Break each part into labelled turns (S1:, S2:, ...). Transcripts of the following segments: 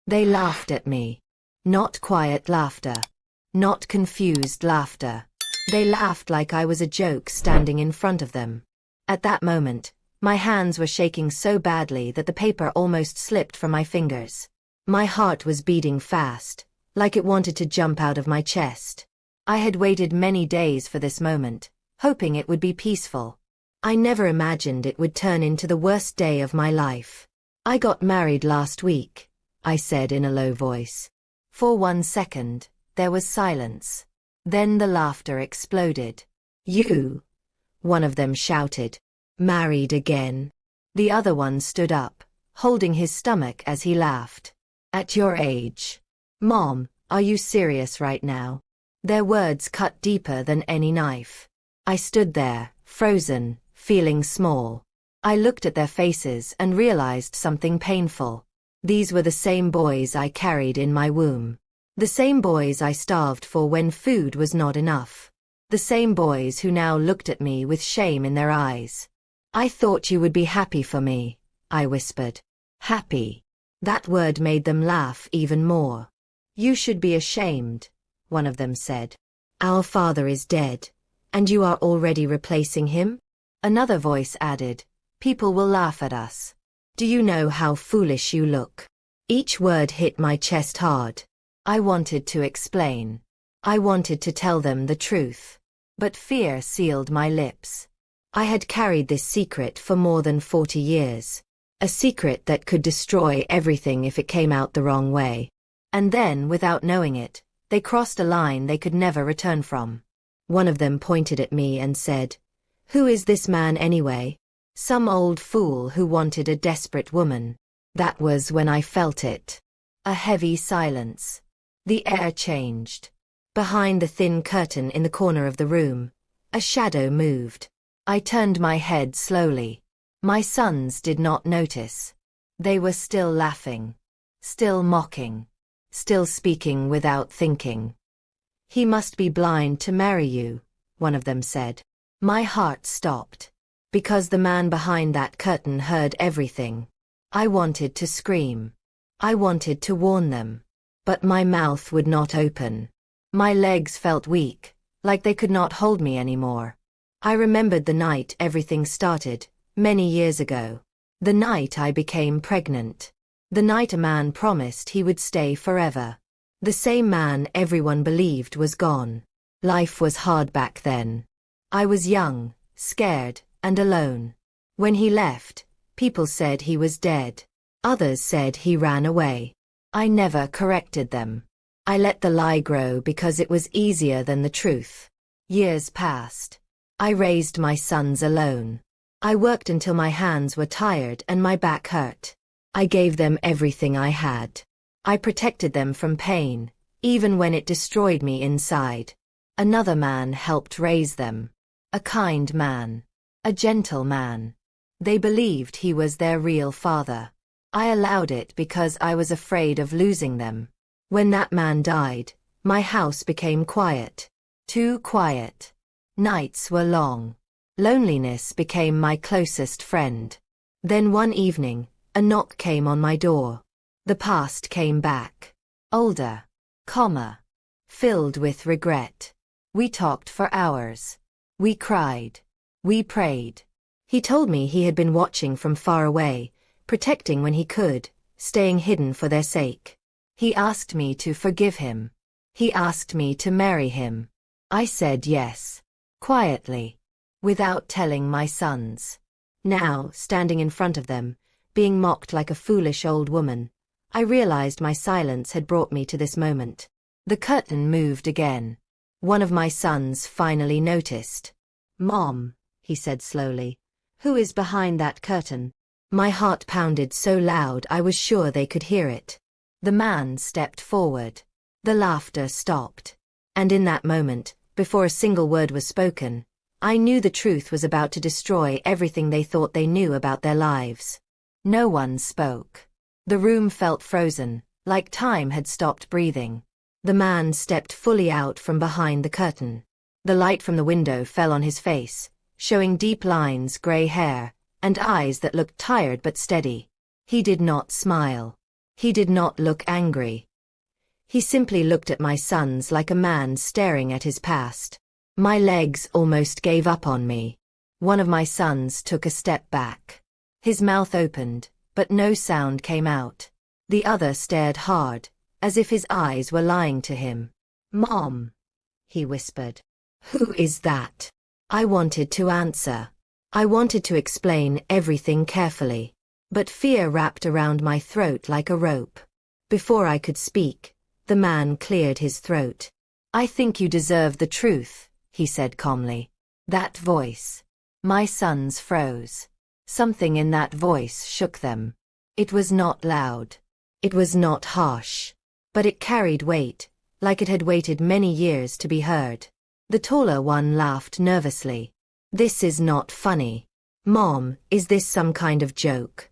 S1: They laughed at me. Not quiet laughter. Not confused laughter. They laughed like I was a joke standing in front of them. At that moment, my hands were shaking so badly that the paper almost slipped from my fingers. My heart was beating fast, like it wanted to jump out of my chest. I had waited many days for this moment, hoping it would be peaceful. I never imagined it would turn into the worst day of my life. I got married last week, I said in a low voice. For 1 second, there was silence. Then the laughter exploded. You, one of them shouted. Married again. The other one stood up, holding his stomach as he laughed. At your age. Mom, are you serious right now? Their words cut deeper than any knife. I stood there, frozen, feeling small. I looked at their faces and realized something painful. These were the same boys I carried in my womb. The same boys I starved for when food was not enough. The same boys who now looked at me with shame in their eyes. I thought you would be happy for me, I whispered. Happy. That word made them laugh even more. You should be ashamed, one of them said. Our father is dead, and you are already replacing him? Another voice added, people will laugh at us. Do you know how foolish you look? Each word hit my chest hard. I wanted to explain. I wanted to tell them the truth. But fear sealed my lips. I had carried this secret for more than 40 years. A secret that could destroy everything if it came out the wrong way. And then, without knowing it, they crossed a line they could never return from. One of them pointed at me and said, Who is this man anyway? Some old fool who wanted a desperate woman. That was when I felt it. A heavy silence. The air changed. Behind the thin curtain in the corner of the room, a shadow moved. I turned my head slowly. My sons did not notice. They were still laughing. Still mocking. Still speaking without thinking. He must be blind to marry you, one of them said. My heart stopped. Because the man behind that curtain heard everything. I wanted to scream. I wanted to warn them. But my mouth would not open. My legs felt weak, like they could not hold me anymore. I remembered the night everything started, many years ago. The night I became pregnant. The night a man promised he would stay forever. The same man everyone believed was gone. Life was hard back then. I was young, scared, and alone. When he left, people said he was dead. Others said he ran away. I never corrected them. I let the lie grow because it was easier than the truth. Years passed. I raised my sons alone. I worked until my hands were tired and my back hurt. I gave them everything I had. I protected them from pain, even when it destroyed me inside. Another man helped raise them. A kind man. A gentle man. They believed he was their real father. I allowed it because I was afraid of losing them. When that man died, my house became quiet. Too quiet. Nights were long. Loneliness became my closest friend. Then one evening, a knock came on my door. The past came back. Older. Filled with regret. We talked for hours. We cried. We prayed. He told me he had been watching from far away, protecting when he could, staying hidden for their sake. He asked me to forgive him. He asked me to marry him. I said yes. Quietly. Without telling my sons. Now, standing in front of them, being mocked like a foolish old woman, I realized my silence had brought me to this moment. The curtain moved again. One of my sons finally noticed. Mom, he said slowly, who is behind that curtain? My heart pounded so loud I was sure they could hear it. The man stepped forward. The laughter stopped. And in that moment, before a single word was spoken, I knew the truth was about to destroy everything they thought they knew about their lives. No one spoke. The room felt frozen, like time had stopped breathing. The man stepped fully out from behind the curtain. The light from the window fell on his face, showing deep lines, gray hair, and eyes that looked tired but steady. He did not smile. He did not look angry. He simply looked at my sons like a man staring at his past. My legs almost gave up on me. One of my sons took a step back. His mouth opened, but no sound came out. The other stared hard, as if his eyes were lying to him. "Mom," he whispered. "Who is that?" I wanted to answer. I wanted to explain everything carefully. But fear wrapped around my throat like a rope. Before I could speak, the man cleared his throat. "I think you deserve the truth," he said calmly. That voice. My sons froze. Something in that voice shook them. It was not loud. It was not harsh. But it carried weight, like it had waited many years to be heard. The taller one laughed nervously. "This is not funny. Mom, is this some kind of joke?"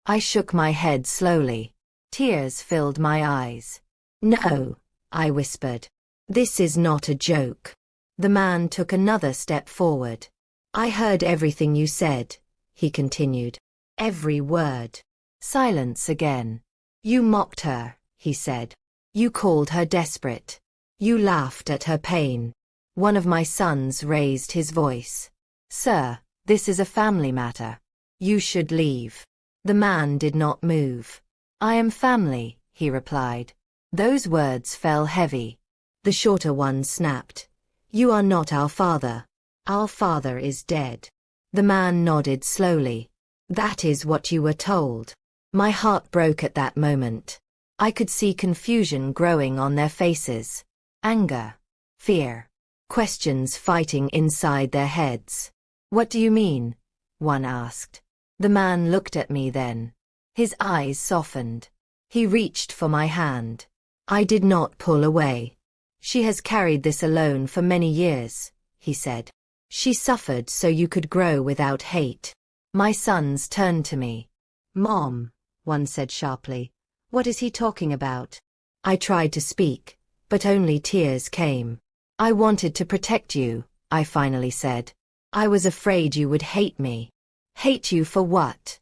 S1: I shook my head slowly. Tears filled my eyes. "No," I whispered. "This is not a joke." The man took another step forward. "I heard everything you said," he continued. "Every word." Silence again. "You mocked her," he said. "You called her desperate. You laughed at her pain." One of my sons raised his voice. "Sir, this is a family matter. You should leave." The man did not move. "I am family," he replied. Those words fell heavy. The shorter one snapped. "You are not our father. Our father is dead." The man nodded slowly. "That is what you were told." My heart broke at that moment. I could see confusion growing on their faces. Anger. Fear. Questions fighting inside their heads. "What do you mean?" one asked. The man looked at me then. His eyes softened. He reached for my hand. I did not pull away. "She has carried this alone for many years," he said. "She suffered so you could grow without hate." My sons turned to me. "Mom," one said sharply, "what is he talking about?" I tried to speak, but only tears came. "I wanted to protect you," I finally said. "I was afraid you would hate me." "Hate you for what?"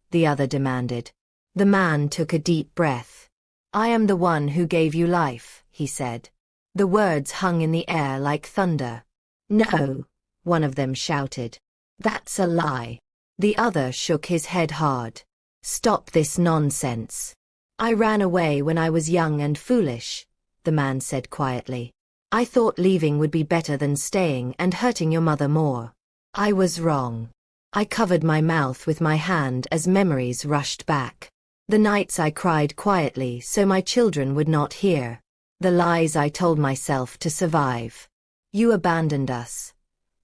S1: the other demanded. The man took a deep breath. "I am the one who gave you life," he said. The words hung in the air like thunder. "No," one of them shouted. "That's a lie." The other shook his head hard. "Stop this nonsense." "I ran away when I was young and foolish," the man said quietly. "I thought leaving would be better than staying and hurting your mother more. I was wrong." I covered my mouth with my hand as memories rushed back. The nights I cried quietly so my children would not hear. The lies I told myself to survive. "You abandoned us,"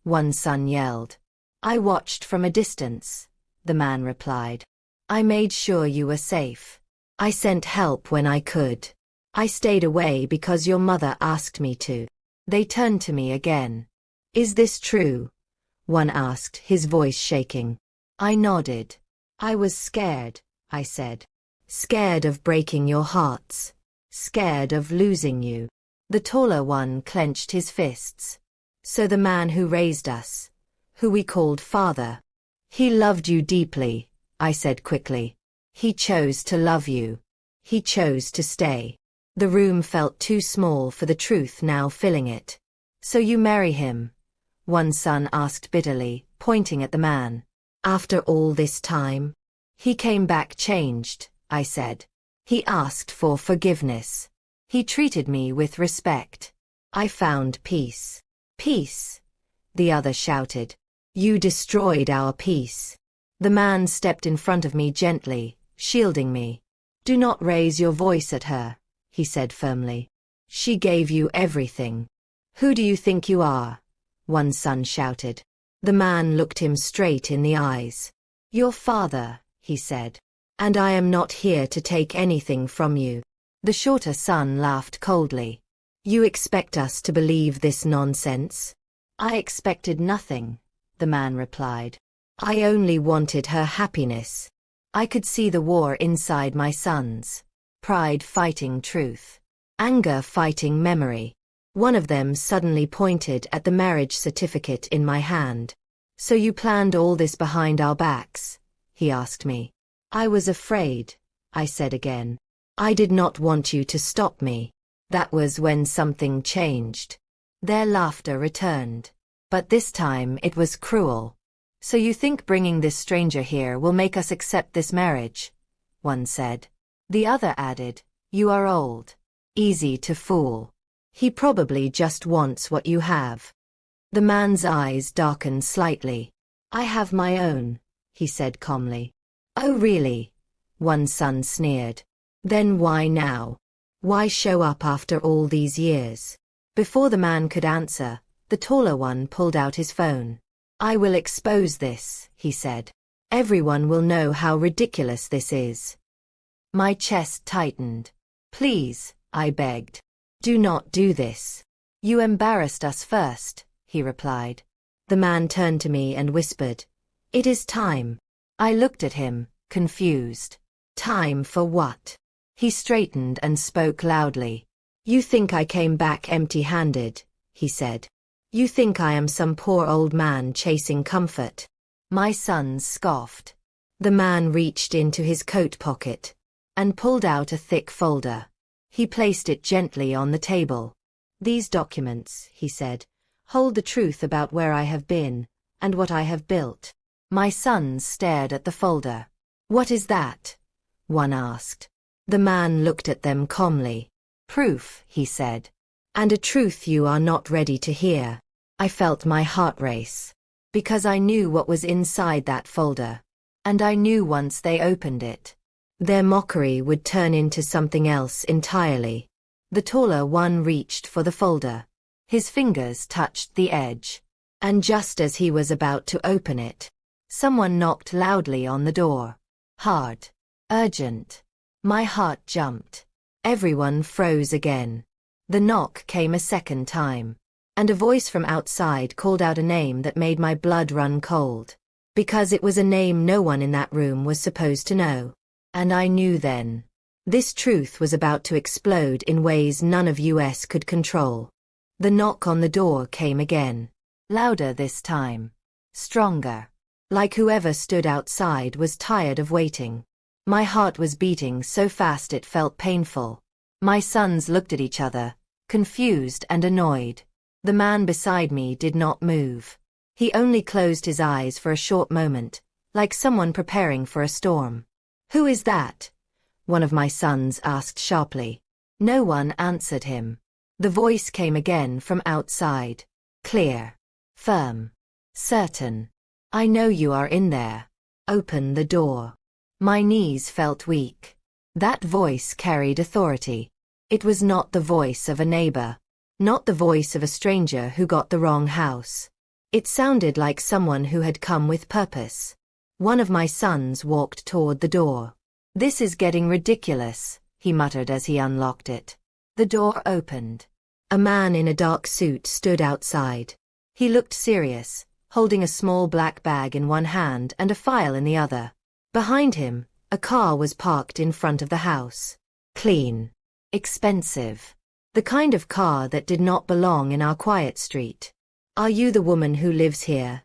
S1: one son yelled. "I watched from a distance," the man replied. "I made sure you were safe. I sent help when I could. I stayed away because your mother asked me to." They turned to me again. "Is this true?" one asked, his voice shaking. I nodded. "I was scared," I said. "Scared of breaking your hearts. Scared of losing you." The taller one clenched his fists. "So the man who raised us, who we called father, he loved you deeply," I said quickly. "He chose to love you. He chose to stay." The room felt too small for the truth now filling it. "So you marry him?" one son asked bitterly, pointing at the man. "After all this time?" "He came back changed," I said. "He asked for forgiveness. He treated me with respect. I found peace." "Peace?" the other shouted. "You destroyed our peace." The man stepped in front of me gently, shielding me. "Do not raise your voice at her," he said firmly. "She gave you everything." "Who do you think you are?" one son shouted. The man looked him straight in the eyes. "Your father," he said. "And I am not here to take anything from you." The shorter son laughed coldly. "You expect us to believe this nonsense?" "I expected nothing," the man replied. "I only wanted her happiness." I could see the war inside my sons. Pride fighting truth. Anger fighting memory. One of them suddenly pointed at the marriage certificate in my hand. "So you planned all this behind our backs?" he asked me. "I was afraid," I said again. I did not want you to stop me. That was when something changed. Their laughter returned. But this time it was cruel. So you think bringing this stranger here will make us accept this marriage? One said. The other added, you are old. Easy to fool. He probably just wants what you have. The man's eyes darkened slightly. I have my own, he said calmly. Oh really? One son sneered. Then why now? Why show up after all these years? Before the man could answer, the taller one pulled out his phone. I will expose this, he said. Everyone will know how ridiculous this is. My chest tightened. Please, I begged. Do not do this. You embarrassed us first, he replied. The man turned to me and whispered, it is time. I looked at him, confused. Time for what? He straightened and spoke loudly. You think I came back empty-handed, he said. You think I am some poor old man chasing comfort. My sons scoffed. The man reached into his coat pocket and pulled out a thick folder. He placed it gently on the table. These documents, he said, hold the truth about where I have been and what I have built. My sons stared at the folder. What is that? One asked. The man looked at them calmly. Proof, he said. And a truth you are not ready to hear. I felt my heart race. Because I knew what was inside that folder. And I knew once they opened it, their mockery would turn into something else entirely. The taller one reached for the folder. His fingers touched the edge. And just as he was about to open it, someone knocked loudly on the door. Hard. Urgent. My heart jumped. Everyone froze again. The knock came a second time. And a voice from outside called out a name that made my blood run cold. Because it was a name no one in that room was supposed to know. And I knew then. This truth was about to explode in ways none of us could control. The knock on the door came again. Louder this time. Stronger. Like whoever stood outside was tired of waiting. My heart was beating so fast it felt painful. My sons looked at each other, confused and annoyed. The man beside me did not move. He only closed his eyes for a short moment, like someone preparing for a storm. Who is that? One of my sons asked sharply. No one answered him. The voice came again from outside. Clear. Firm. Certain. I know you are in there. Open the door. My knees felt weak. That voice carried authority. It was not the voice of a neighbor. Not the voice of a stranger who got the wrong house. It sounded like someone who had come with purpose. One of my sons walked toward the door. This is getting ridiculous, he muttered as he unlocked it. The door opened. A man in a dark suit stood outside. He looked serious, holding a small black bag in one hand and a file in the other. Behind him, a car was parked in front of the house. Clean. Expensive. The kind of car that did not belong in our quiet street. Are you the woman who lives here?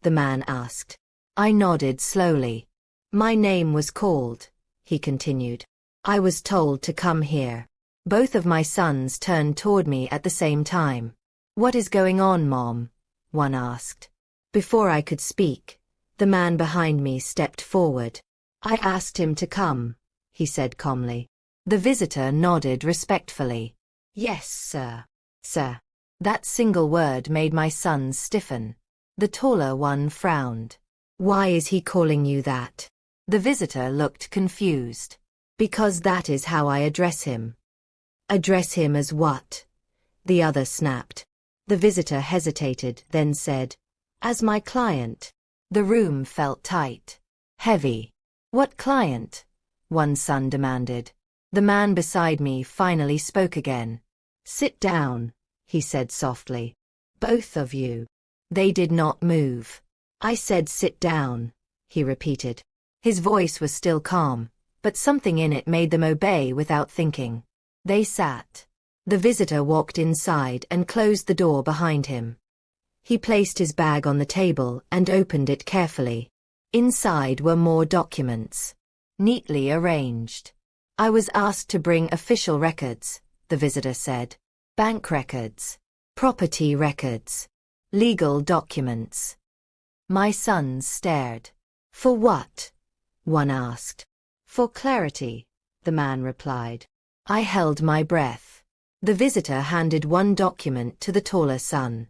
S1: The man asked. I nodded slowly. My name was called, he continued. I was told to come here. Both of my sons turned toward me at the same time. What is going on, Mom? One asked. Before I could speak, the man behind me stepped forward. I asked him to come, he said calmly. The visitor nodded respectfully. Yes, sir. Sir. That single word made my sons stiffen. The taller one frowned. Why is he calling you that? The visitor looked confused. Because that is how I address him. Address him as what? The other snapped. The visitor hesitated, then said, as my client. The room felt tight. Heavy. What client? One son demanded. The man beside me finally spoke again. Sit down, he said softly. Both of you. They did not move. I said sit down, he repeated. His voice was still calm, but something in it made them obey without thinking. They sat. The visitor walked inside and closed the door behind him. He placed his bag on the table and opened it carefully. Inside were more documents. neatly arranged. I was asked to bring official records, the visitor said. Bank records, property records, legal documents. My sons stared. For what? One asked. For clarity, the man replied. I held my breath. The visitor handed one document to the taller son.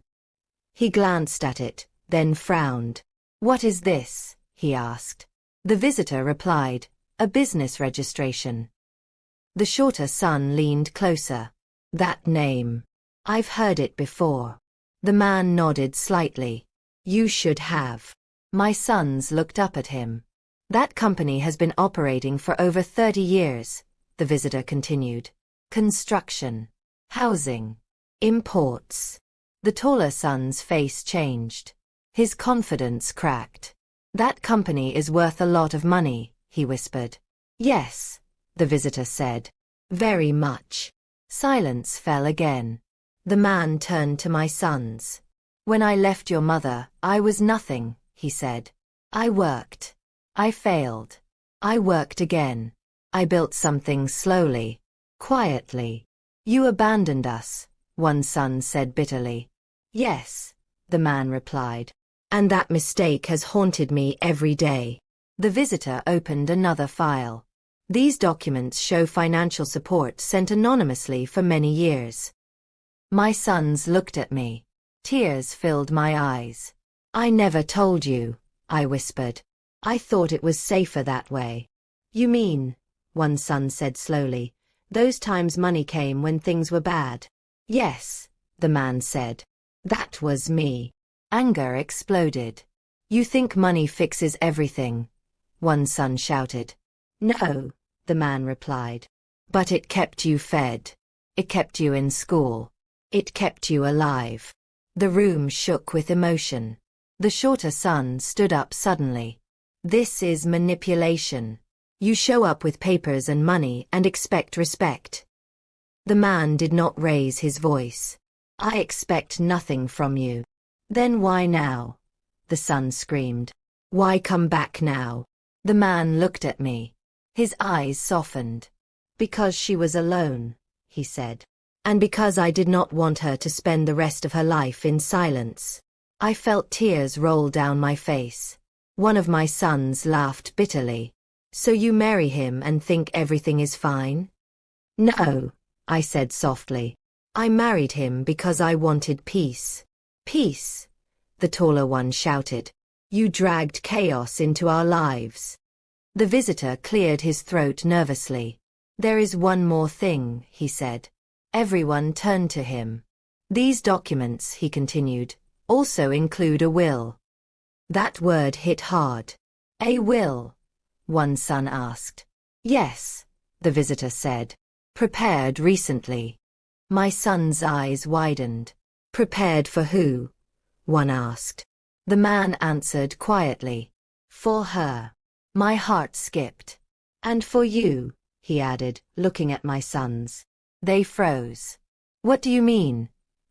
S1: He glanced at it, then frowned. What is this? He asked. The visitor replied, a business registration. The shorter son leaned closer. That name. I've heard it before. The man nodded slightly. You should have. My sons looked up at him. That company has been operating for over 30 years, the visitor continued. Construction, housing, imports. The taller son's face changed. His confidence cracked. That company is worth a lot of money, he whispered. Yes, the visitor said. Very much. Silence fell again. The man turned to my sons. When I left your mother, I was nothing, he said. I worked. I failed. I worked again. I built something slowly, quietly. You abandoned us, one son said bitterly. Yes, the man replied. And that mistake has haunted me every day. The visitor opened another file. These documents show financial support sent anonymously for many years. My sons looked at me. Tears filled my eyes. I never told you, I whispered. I thought it was safer that way. You mean, one son said slowly, those times money came when things were bad? Yes, the man said. That was me. Anger exploded. You think money fixes everything? One son shouted. No, the man replied. But it kept you fed. It kept you in school. It kept you alive. The room shook with emotion. The shorter son stood up suddenly. This is manipulation. You show up with papers and money and expect respect. The man did not raise his voice. I expect nothing from you. Then why now? The son screamed. Why come back now? The man looked at me. His eyes softened. Because she was alone, he said. And because I did not want her to spend the rest of her life in silence. I felt tears roll down my face. One of my sons laughed bitterly. So you marry him and think everything is fine? No, I said softly. I married him because I wanted peace. Peace, the taller one shouted. You dragged chaos into our lives. The visitor cleared his throat nervously. There is one more thing, he said. Everyone turned to him. These documents, he continued, also include a will. That word hit hard. A will? One son asked. Yes, the visitor said. Prepared recently. My son's eyes widened. Prepared for who? One asked. The man answered quietly. For her. My heart skipped. And for you, he added, looking at my sons. They froze. What do you mean?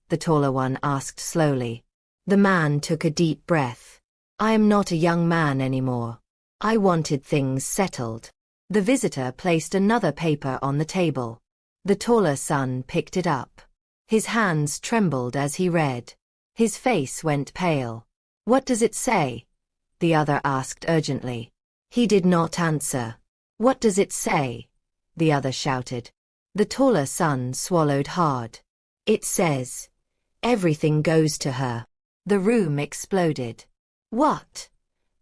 S1: The taller one asked slowly. The man took a deep breath. I am not a young man anymore. I wanted things settled. The visitor placed another paper on the table. The taller son picked it up. His hands trembled as he read. His face went pale. What does it say? The other asked urgently. He did not answer. What does it say? The other shouted. The taller son swallowed hard. It says, everything goes to her. The room exploded. What?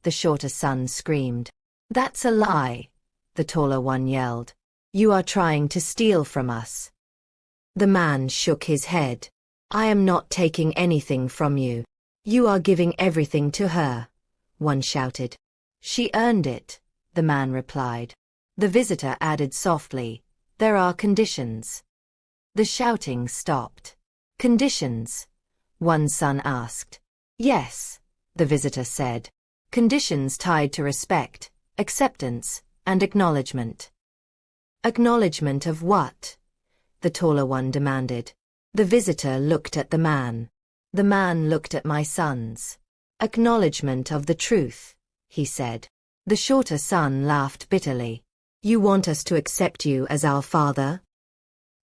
S1: The shorter son screamed. That's a lie, the taller one yelled. You are trying to steal from us. The man shook his head. I am not taking anything from you. You are giving everything to her, one shouted. She earned it, the man replied. The visitor added softly, there are conditions. The shouting stopped. Conditions? One son asked. Yes, the visitor said. Conditions tied to respect, acceptance, and acknowledgement. Acknowledgement of what? The taller one demanded. The visitor looked at the man. The man looked at my sons. Acknowledgement of the truth, he said. The shorter son laughed bitterly. You want us to accept you as our father?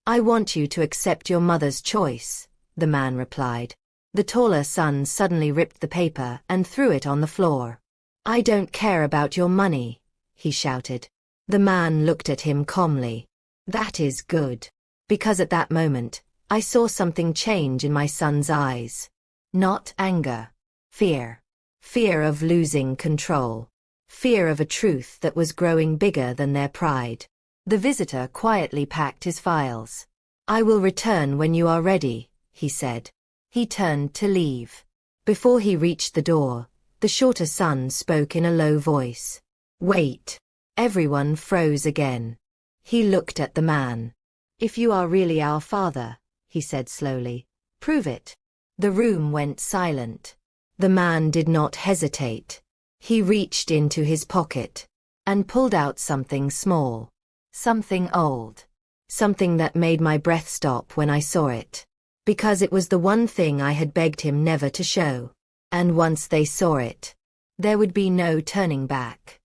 S1: I want you to accept your mother's choice, the man replied. The taller son suddenly ripped the paper and threw it on the floor. I don't care about your money, he shouted. The man looked at him calmly. That is good. Because at that moment, I saw something change in my son's eyes. Not anger. Fear. Fear of losing control. Fear of a truth that was growing bigger than their pride. The visitor quietly packed his files. I will return when you are ready, he said. He turned to leave. Before he reached the door, the shorter son spoke in a low voice. Wait. Everyone froze again. He looked at the man. If you are really our father, he said slowly, prove it. The room went silent. The man did not hesitate. He reached into his pocket and pulled out something small, something old, something that made my breath stop when I saw it. Because it was the one thing I had begged him never to show. And once they saw it, there would be no turning back.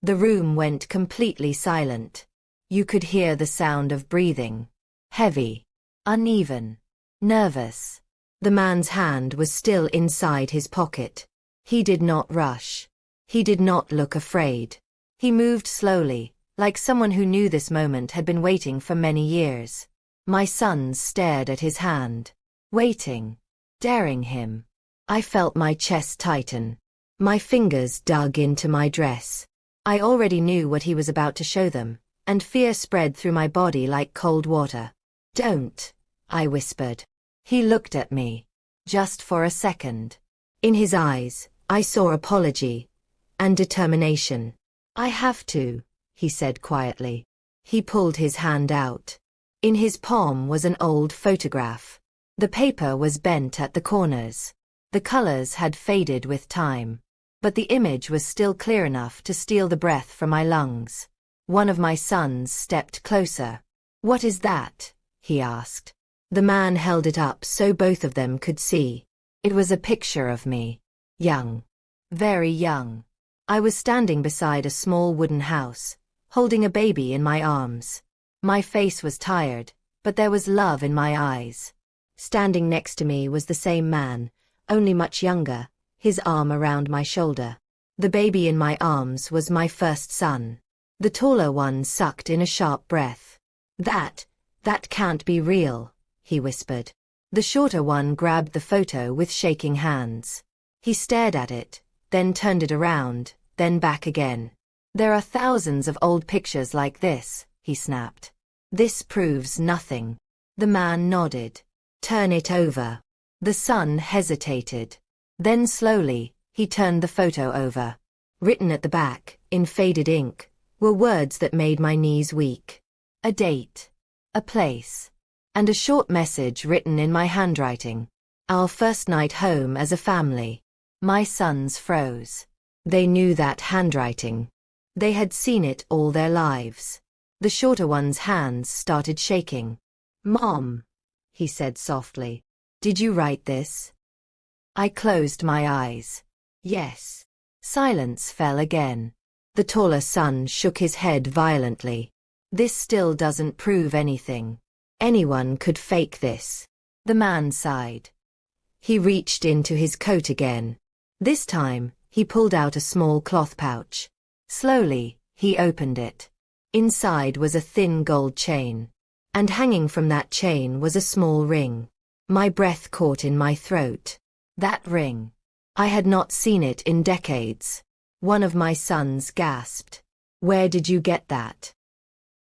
S1: The room went completely silent. You could hear the sound of breathing. Heavy, uneven, nervous. The man's hand was still inside his pocket. He did not rush. He did not look afraid. He moved slowly, like someone who knew this moment had been waiting for many years. My sons stared at his hand, waiting, daring him. I felt my chest tighten. My fingers dug into my dress. I already knew what he was about to show them, and fear spread through my body like cold water. Don't, I whispered. He looked at me. Just for a second. In his eyes, I saw apology and determination. I have to, he said quietly. He pulled his hand out. In his palm was an old photograph. The paper was bent at the corners. The colors had faded with time. But the image was still clear enough to steal the breath from my lungs. One of my sons stepped closer. What is that? He asked. The man held it up so both of them could see. It was a picture of me. Young. Very young. I was standing beside a small wooden house, holding a baby in my arms. My face was tired, but there was love in my eyes. Standing next to me was the same man, only much younger, his arm around my shoulder. The baby in my arms was my first son. The taller one sucked in a sharp breath. That can't be real, he whispered. The shorter one grabbed the photo with shaking hands. He stared at it, then turned it around, then back again. There are thousands of old pictures like this, he snapped. This proves nothing. The man nodded. Turn it over. The son hesitated. Then slowly, he turned the photo over. Written at the back, in faded ink, were words that made my knees weak. A date, a place, and a short message written in my handwriting. Our first night home as a family. My sons froze. They knew that handwriting. They had seen it all their lives. The shorter one's hands started shaking. Mom, he said softly, did you write this? I closed my eyes. Yes. Silence fell again. The taller son shook his head violently. This still doesn't prove anything. Anyone could fake this. The man sighed. He reached into his coat again. This time, he pulled out a small cloth pouch. Slowly, he opened it. Inside was a thin gold chain. And hanging from that chain was a small ring. My breath caught in my throat. That ring. I had not seen it in decades. One of my sons gasped. Where did you get that?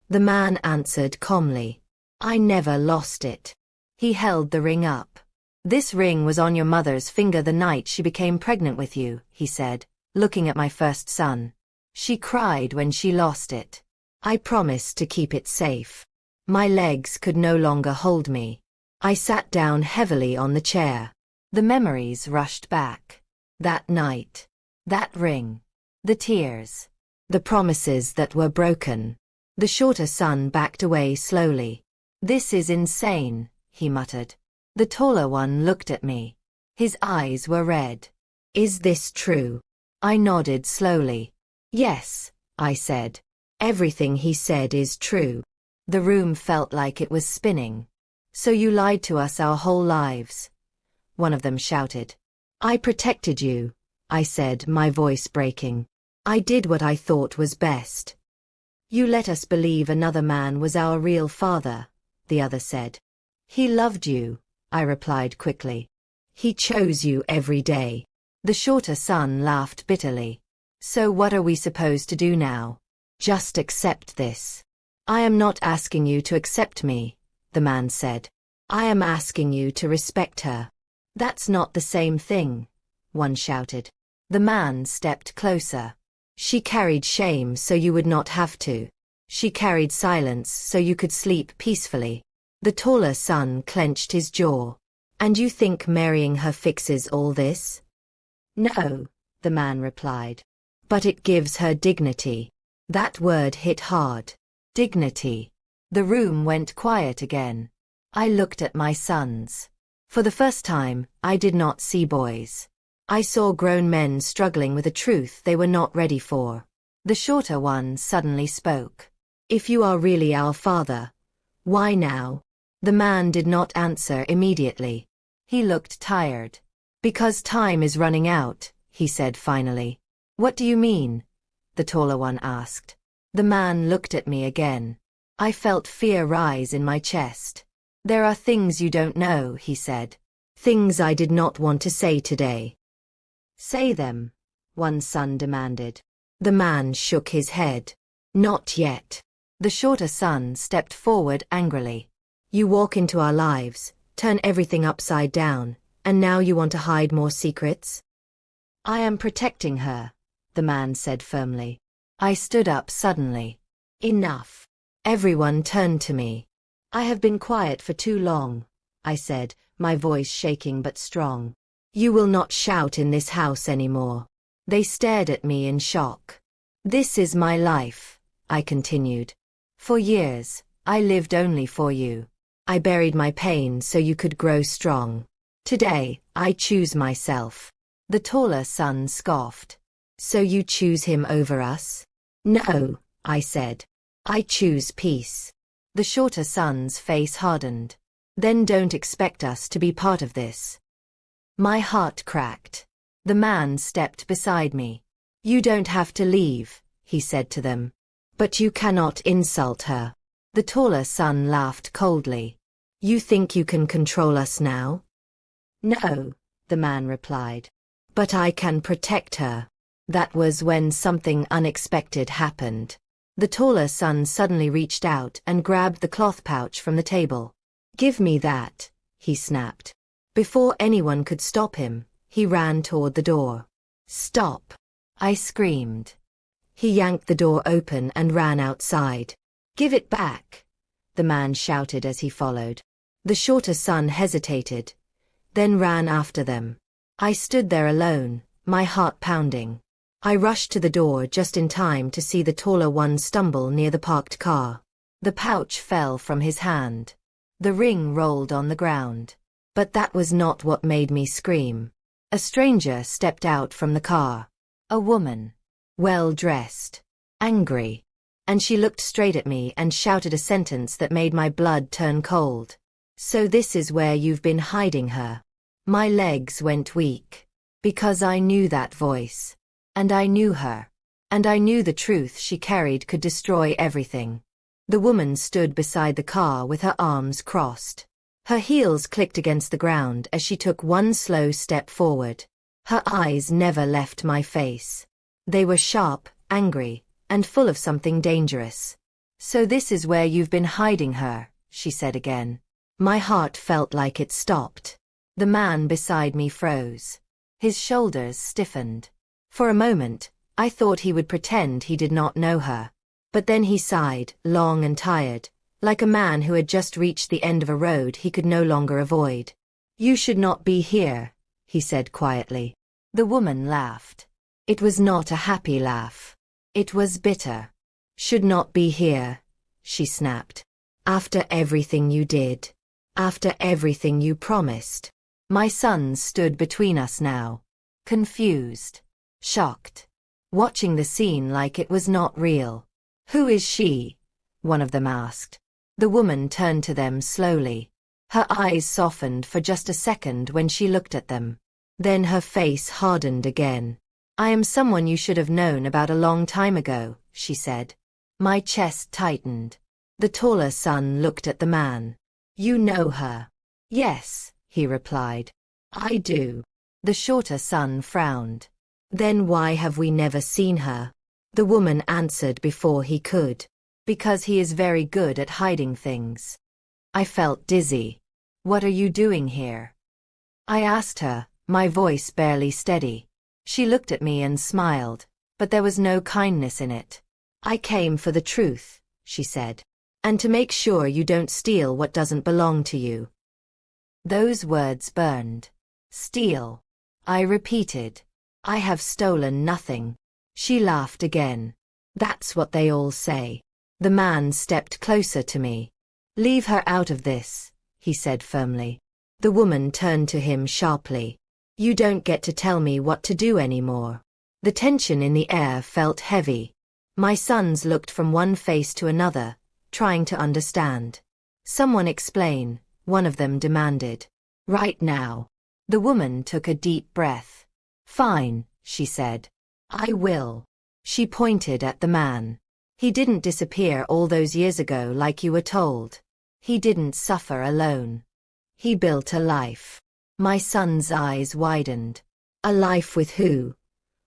S1: The man answered calmly. I never lost it. He held the ring up. This ring was on your mother's finger the night she became pregnant with you, he said, looking at my first son. She cried when she lost it. I promised to keep it safe. My legs could no longer hold me. I sat down heavily on the chair. The memories rushed back. That night. That ring. The tears. The promises that were broken. The shorter son backed away slowly. This is insane, he muttered. The taller one looked at me. His eyes were red. Is this true? I nodded slowly. Yes, I said. Everything he said is true. The room felt like it was spinning. So you lied to us our whole lives, one of them shouted. I protected you, I said, my voice breaking. I did what I thought was best. You let us believe another man was our real father, the other said. He loved you, I replied quickly. He chose you every day. The shorter son laughed bitterly. So what are we supposed to do now? Just accept this. I am not asking you to accept me, the man said. I am asking you to respect her. That's not the same thing, one shouted. The man stepped closer. She carried shame so you would not have to. She carried silence so you could sleep peacefully. The taller son clenched his jaw. And you think marrying her fixes all this? No, the man replied. But it gives her dignity. That word hit hard. Dignity. The room went quiet again. I looked at my sons. For the first time, I did not see boys. I saw grown men struggling with a truth they were not ready for. The shorter one suddenly spoke. If you are really our father, why now? The man did not answer immediately. He looked tired. Because time is running out, he said finally. What do you mean? The taller one asked. The man looked at me again. I felt fear rise in my chest. There are things you don't know, he said. Things I did not want to say today. Say them, one son demanded. The man shook his head. Not yet. The shorter son stepped forward angrily. You walk into our lives, turn everything upside down, and now you want to hide more secrets? I am protecting her, the man said firmly. I stood up suddenly. Enough. Everyone turned to me. I have been quiet for too long, I said, my voice shaking but strong. You will not shout in this house anymore. They stared at me in shock. This is my life, I continued. For years, I lived only for you. I buried my pain so you could grow strong. Today, I choose myself. The taller son scoffed. So you choose him over us? No, I said. I choose peace. The shorter son's face hardened. Then don't expect us to be part of this. My heart cracked. The man stepped beside me. You don't have to leave, he said to them. But you cannot insult her. The taller son laughed coldly. You think you can control us now? No, the man replied. But I can protect her. That was when something unexpected happened. The taller son suddenly reached out and grabbed the cloth pouch from the table. Give me that, he snapped. Before anyone could stop him, he ran toward the door. Stop! I screamed. He yanked the door open and ran outside. Give it back, the man shouted as he followed. The shorter son hesitated, then ran after them. I stood there alone, my heart pounding. I rushed to the door just in time to see the taller one stumble near the parked car. The pouch fell from his hand. The ring rolled on the ground. But that was not what made me scream. A stranger stepped out from the car. A woman. Well-dressed. Angry. And she looked straight at me and shouted a sentence that made my blood turn cold. So this is where you've been hiding her. My legs went weak. Because I knew that voice. And I knew her. And I knew the truth she carried could destroy everything. The woman stood beside the car with her arms crossed. Her heels clicked against the ground as she took one slow step forward. Her eyes never left my face. They were sharp, angry, and full of something dangerous. So this is where you've been hiding her, she said again. My heart felt like it stopped. The man beside me froze. His shoulders stiffened. For a moment, I thought he would pretend he did not know her. But then he sighed, long and tired, like a man who had just reached the end of a road he could no longer avoid. You should not be here, he said quietly. The woman laughed. It was not a happy laugh. It was bitter. Should not be here, she snapped. After everything you did. After everything you promised. My sons stood between us now. Confused. Shocked. Watching the scene like it was not real. Who is she? One of them asked. The woman turned to them slowly. Her eyes softened for just a second when she looked at them. Then her face hardened again. I am someone you should have known about a long time ago, she said. My chest tightened. The taller son looked at the man. You know her? Yes, he replied. I do. The shorter son frowned. Then why have we never seen her? The woman answered before he could. Because he is very good at hiding things. I felt dizzy. What are you doing here? I asked her, my voice barely steady. She looked at me and smiled, but there was no kindness in it. I came for the truth, she said. And to make sure you don't steal what doesn't belong to you. Those words burned. Steal. I repeated. I have stolen nothing. She laughed again. That's what they all say. The man stepped closer to me. Leave her out of this, he said firmly. The woman turned to him sharply. You don't get to tell me what to do anymore. The tension in the air felt heavy. My sons looked from one face to another, trying to understand. Someone explain, one of them demanded. Right now. The woman took a deep breath. Fine, she said. I will. She pointed at the man. He didn't disappear all those years ago like you were told. He didn't suffer alone. He built a life. My son's eyes widened. A life with who?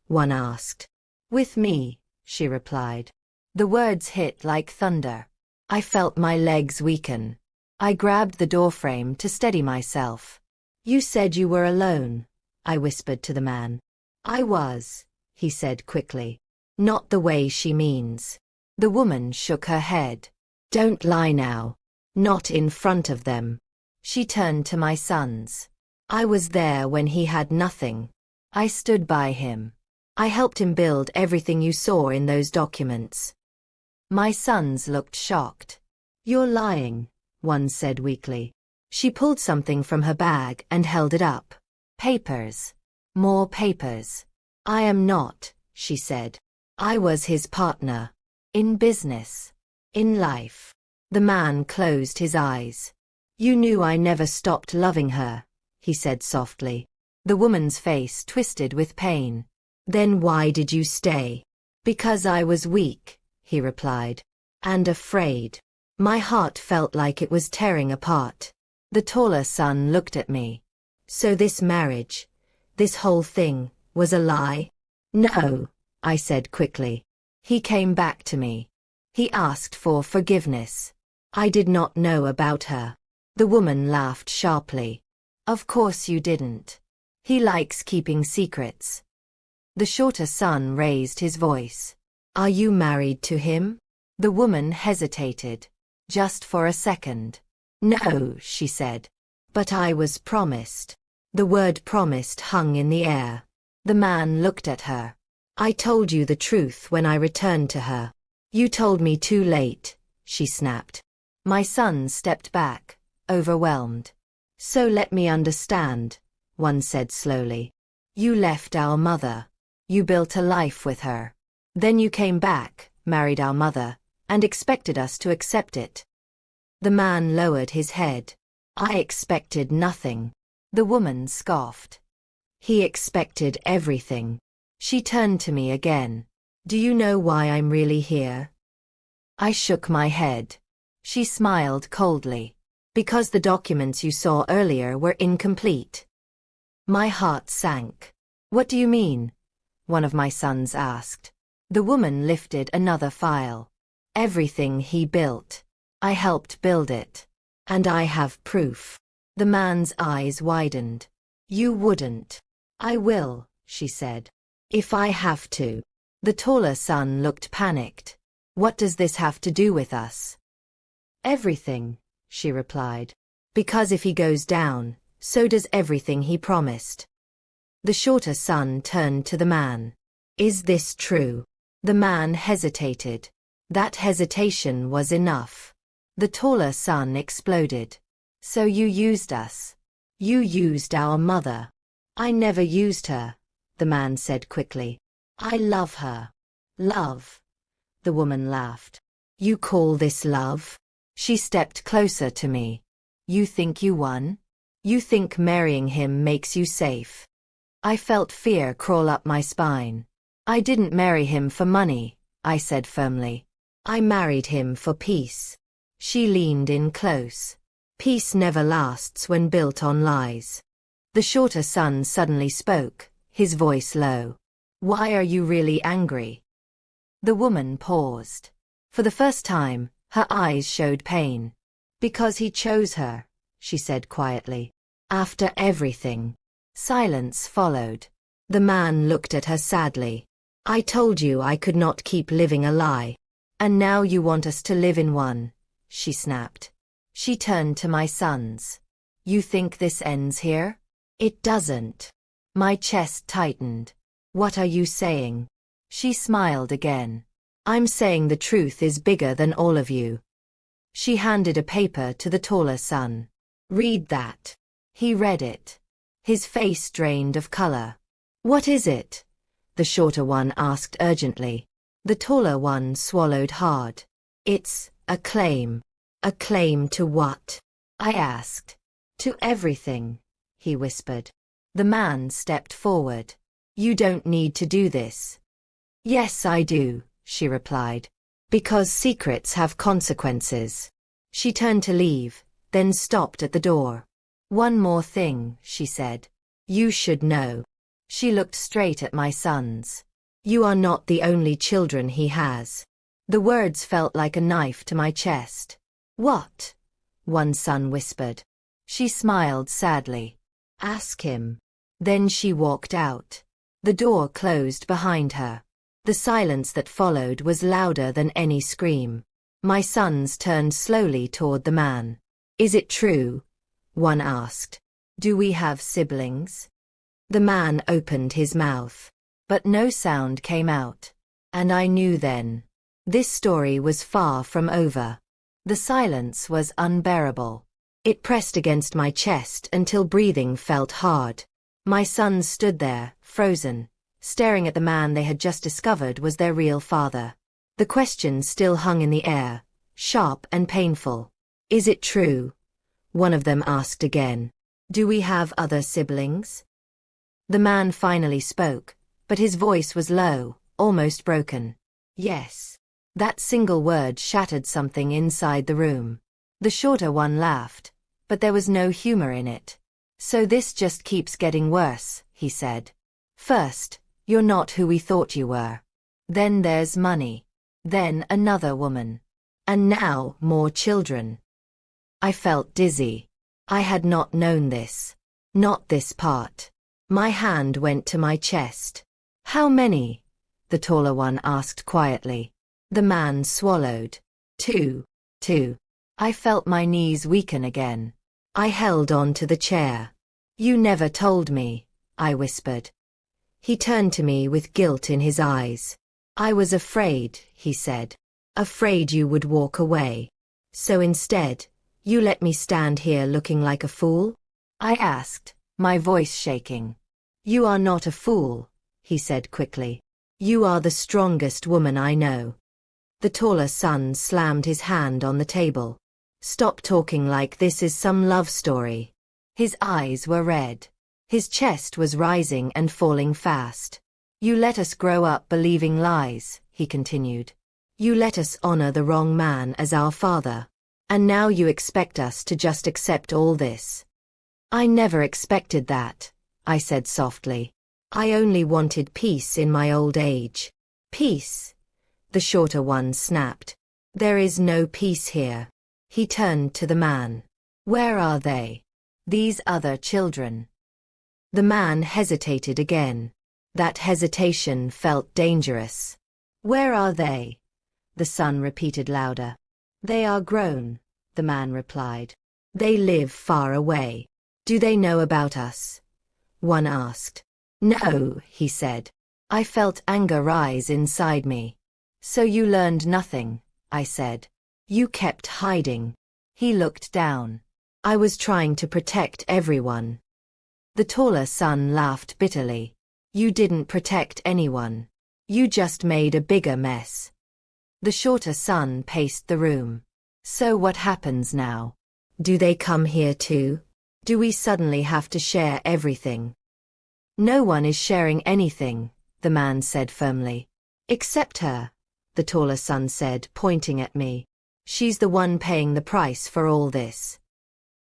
S1: One asked. With me, she replied. The words hit like thunder. I felt my legs weaken. I grabbed the doorframe to steady myself. You said you were alone, I whispered to the man. I was, he said quickly. Not the way she means. The woman shook her head. Don't lie now. Not in front of them. She turned to my sons. I was there when he had nothing. I stood by him. I helped him build everything you saw in those documents. My sons looked shocked. You're lying, one said weakly. She pulled something from her bag and held it up. Papers. More papers. I am not, she said. I was his partner. In business. In life. The man closed his eyes. You knew I never stopped loving her, he said softly. The woman's face twisted with pain. Then why did you stay? Because I was weak, he replied. And afraid. My heart felt like it was tearing apart. The taller son looked at me. So this marriage, this whole thing, was a lie? No, I said quickly. He came back to me. He asked for forgiveness. I did not know about her. The woman laughed sharply. Of course you didn't. He likes keeping secrets. The shorter son raised his voice. Are you married to him? The woman hesitated. Just for a second. No, she said. But I was promised. The word promised hung in the air. The man looked at her. I told you the truth when I returned to her. You told me too late, she snapped. My son stepped back, overwhelmed. So let me understand, one said slowly. You left our mother. You built a life with her. Then you came back, married our mother, and expected us to accept it. The man lowered his head. I expected nothing. The woman scoffed. He expected everything. She turned to me again. Do you know why I'm really here? I shook my head. She smiled coldly. Because the documents you saw earlier were incomplete. My heart sank. What do you mean? One of my sons asked. The woman lifted another file. Everything he built. I helped build it. And I have proof. The man's eyes widened. You wouldn't. I will, she said. If I have to. The taller son looked panicked. What does this have to do with us? Everything, she replied. Because if he goes down, so does everything he promised. The shorter son turned to the man. Is this true? The man hesitated. That hesitation was enough. The taller son exploded. So you used us. You used our mother. I never used her, the man said quickly. I love her. Love. the woman laughed. You call this love? She stepped closer to me. You think you won? You think marrying him makes you safe? I felt fear crawl up my spine. I didn't marry him for money, I said firmly. I married him for peace. She leaned in close. Peace never lasts when built on lies. The shorter son suddenly spoke, his voice low. Why are you really angry? The woman paused. For the first time, her eyes showed pain. Because he chose her, she said quietly. After everything. Silence followed. The man looked at her sadly. I told you I could not keep living a lie. And now you want us to live in one, she snapped. She turned to my sons. You think this ends here? It doesn't. My chest tightened. What are you saying? She smiled again. I'm saying the truth is bigger than all of you. She handed a paper to the taller son. Read that. He read it. His face drained of color. What is it? The shorter one asked urgently. The taller one swallowed hard. It's a claim. A claim to what? I asked. To everything, he whispered. The man stepped forward. You don't need to do this. Yes, I do, she replied. Because secrets have consequences. She turned to leave, then stopped at the door. One more thing, she said. You should know. She looked straight at my sons. You are not the only children he has. The words felt like a knife to my chest. What? One son whispered. She smiled sadly. Ask him. Then she walked out. The door closed behind her. The silence that followed was louder than any scream. My sons turned slowly toward the man. Is it true? One asked. Do we have siblings? The man opened his mouth. But no sound came out. And I knew then. This story was far from over. The silence was unbearable. It pressed against my chest until breathing felt hard. My sons stood there, frozen, staring at the man they had just discovered was their real father. The question still hung in the air, sharp and painful. Is it true? One of them asked again. Do we have other siblings? The man finally spoke, but his voice was low, almost broken. Yes. That single word shattered something inside the room. The shorter one laughed, but there was no humor in it. So this just keeps getting worse, he said. First, you're not who we thought you were. Then there's money. Then another woman. And now more children. I felt dizzy. I had not known this. Not this part. My hand went to my chest. How many? The taller one asked quietly. The man swallowed. Two. I felt my knees weaken again. I held on to the chair. You never told me, I whispered. He turned to me with guilt in his eyes. I was afraid, he said. Afraid you would walk away. So instead, you let me stand here looking like a fool? I asked, my voice shaking. You are not a fool, he said quickly. You are the strongest woman I know. The taller son slammed his hand on the table. Stop talking like this is some love story. His eyes were red. His chest was rising and falling fast. You let us grow up believing lies, he continued. You let us honor the wrong man as our father. And now you expect us to just accept all this. I never expected that, I said softly. I only wanted peace in my old age. Peace? The shorter one snapped. There is no peace here. He turned to the man. Where are they? These other children. The man hesitated again. That hesitation felt dangerous. Where are they? The son repeated louder. They are grown, the man replied. They live far away. Do they know about us? One asked. No, he said. I felt anger rise inside me. So you learned nothing, I said. You kept hiding. He looked down. I was trying to protect everyone. The taller son laughed bitterly. You didn't protect anyone. You just made a bigger mess. The shorter son paced the room. So what happens now? Do they come here too? Do we suddenly have to share everything? No one is sharing anything, the man said firmly. Except her, the taller son said, pointing at me. She's the one paying the price for all this.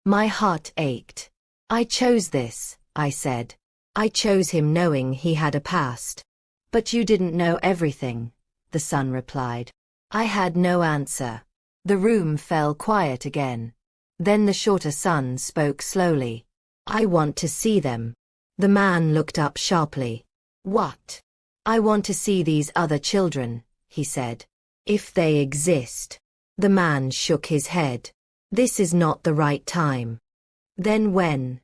S1: My heart ached. I chose this, I said. I chose him knowing he had a past. But you didn't know everything, the son replied. I had no answer. The room fell quiet again. Then the shorter son spoke slowly. I want to see them. The man looked up sharply. What? I want to see these other children, he said. If they exist. The man shook his head. This is not the right time. Then when?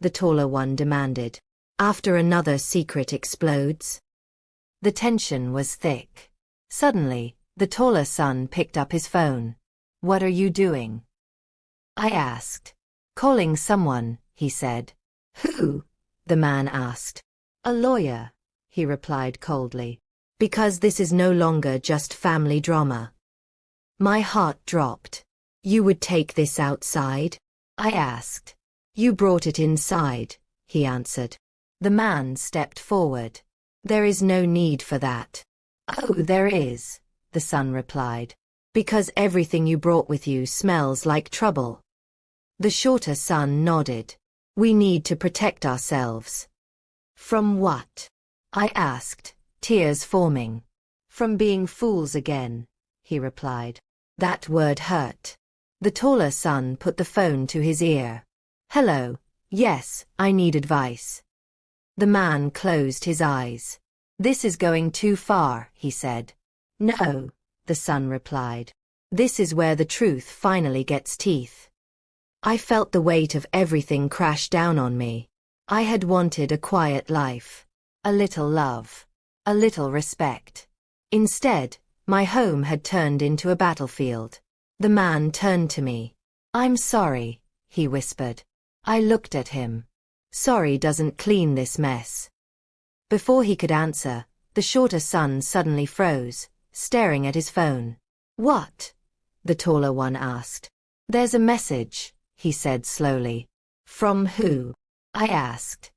S1: The taller one demanded. After another secret explodes? The tension was thick. Suddenly, the taller son picked up his phone. What are you doing? I asked. Calling someone, he said. Who? The man asked. A lawyer, he replied coldly. Because this is no longer just family drama. My heart dropped. You would take this outside? I asked. You brought it inside, he answered. The man stepped forward. There is no need for that. Oh, there is, the son replied. Because everything you brought with you smells like trouble. The shorter son nodded. We need to protect ourselves. From what? I asked, tears forming. From being fools again, he replied. That word hurt. The taller son put the phone to his ear. Hello, yes, I need advice. The man closed his eyes. This is going too far, he said. No, the son replied. This is where the truth finally gets teeth. I felt the weight of everything crash down on me. I had wanted a quiet life. A little love. A little respect. Instead, my home had turned into a battlefield. The man turned to me. I'm sorry, he whispered. I looked at him. Sorry doesn't clean this mess. Before he could answer, the shorter son suddenly froze, staring at his phone. What? The taller one asked. There's a message, he said slowly. From who? I asked.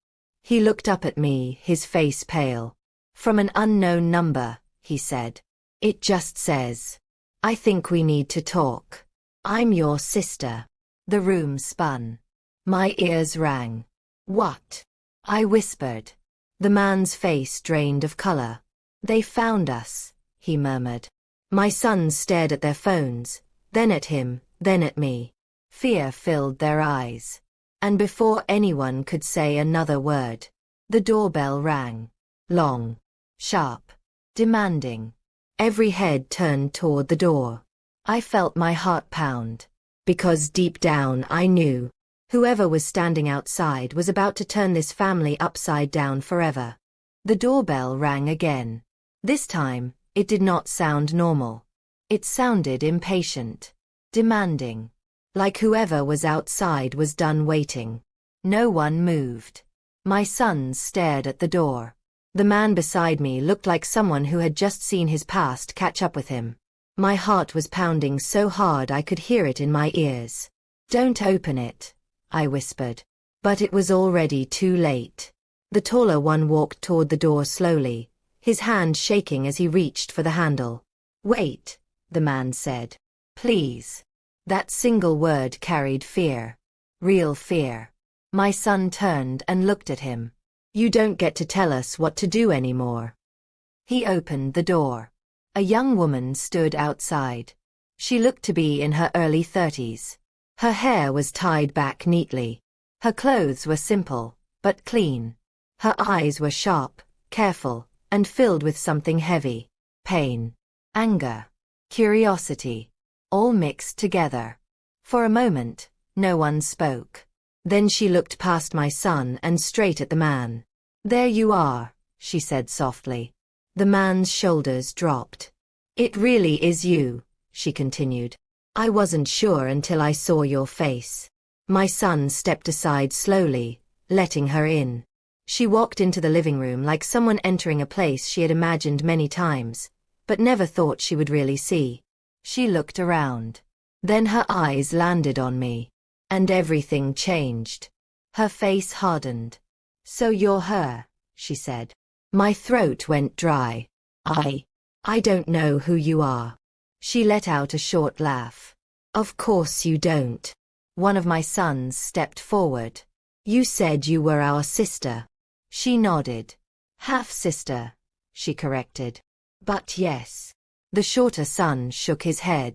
S1: He looked up at me, his face pale. From an unknown number, he said. It just says, I think we need to talk. I'm your sister. The room spun. My ears rang. What? I whispered. The man's face drained of color. They found us, he murmured. My sons stared at their phones, then at him, then at me. Fear filled their eyes. And before anyone could say another word, the doorbell rang. Long, sharp, demanding. Every head turned toward the door. I felt my heart pound. Because deep down I knew, whoever was standing outside was about to turn this family upside down forever. The doorbell rang again. This time, it did not sound normal. It sounded impatient. Demanding. Like whoever was outside was done waiting. No one moved. My sons stared at the door. The man beside me looked like someone who had just seen his past catch up with him. My heart was pounding so hard I could hear it in my ears. Don't open it, I whispered. But it was already too late. The taller one walked toward the door slowly, his hand shaking as he reached for the handle. Wait, the man said. Please. That single word carried fear. Real fear. My son turned and looked at him. You don't get to tell us what to do anymore. He opened the door. A young woman stood outside. She looked to be in her early 30s. Her hair was tied back neatly. Her clothes were simple, but clean. Her eyes were sharp, careful, and filled with something heavy. Pain, anger, curiosity, all mixed together. For a moment, no one spoke. Then she looked past my son and straight at the man. There you are, she said softly. The man's shoulders dropped. It really is you, she continued. I wasn't sure until I saw your face. My son stepped aside slowly, letting her in. She walked into the living room like someone entering a place she had imagined many times. but never thought she would really see. She looked around. Then her eyes landed on me. And everything changed. Her face hardened. "So you're her," she said. My throat went dry. I don't know who you are." She let out a short laugh. "Of course you don't." One of my sons stepped forward. "You said you were our sister." She nodded. "Half-sister," she corrected. "But yes." The shorter son shook his head.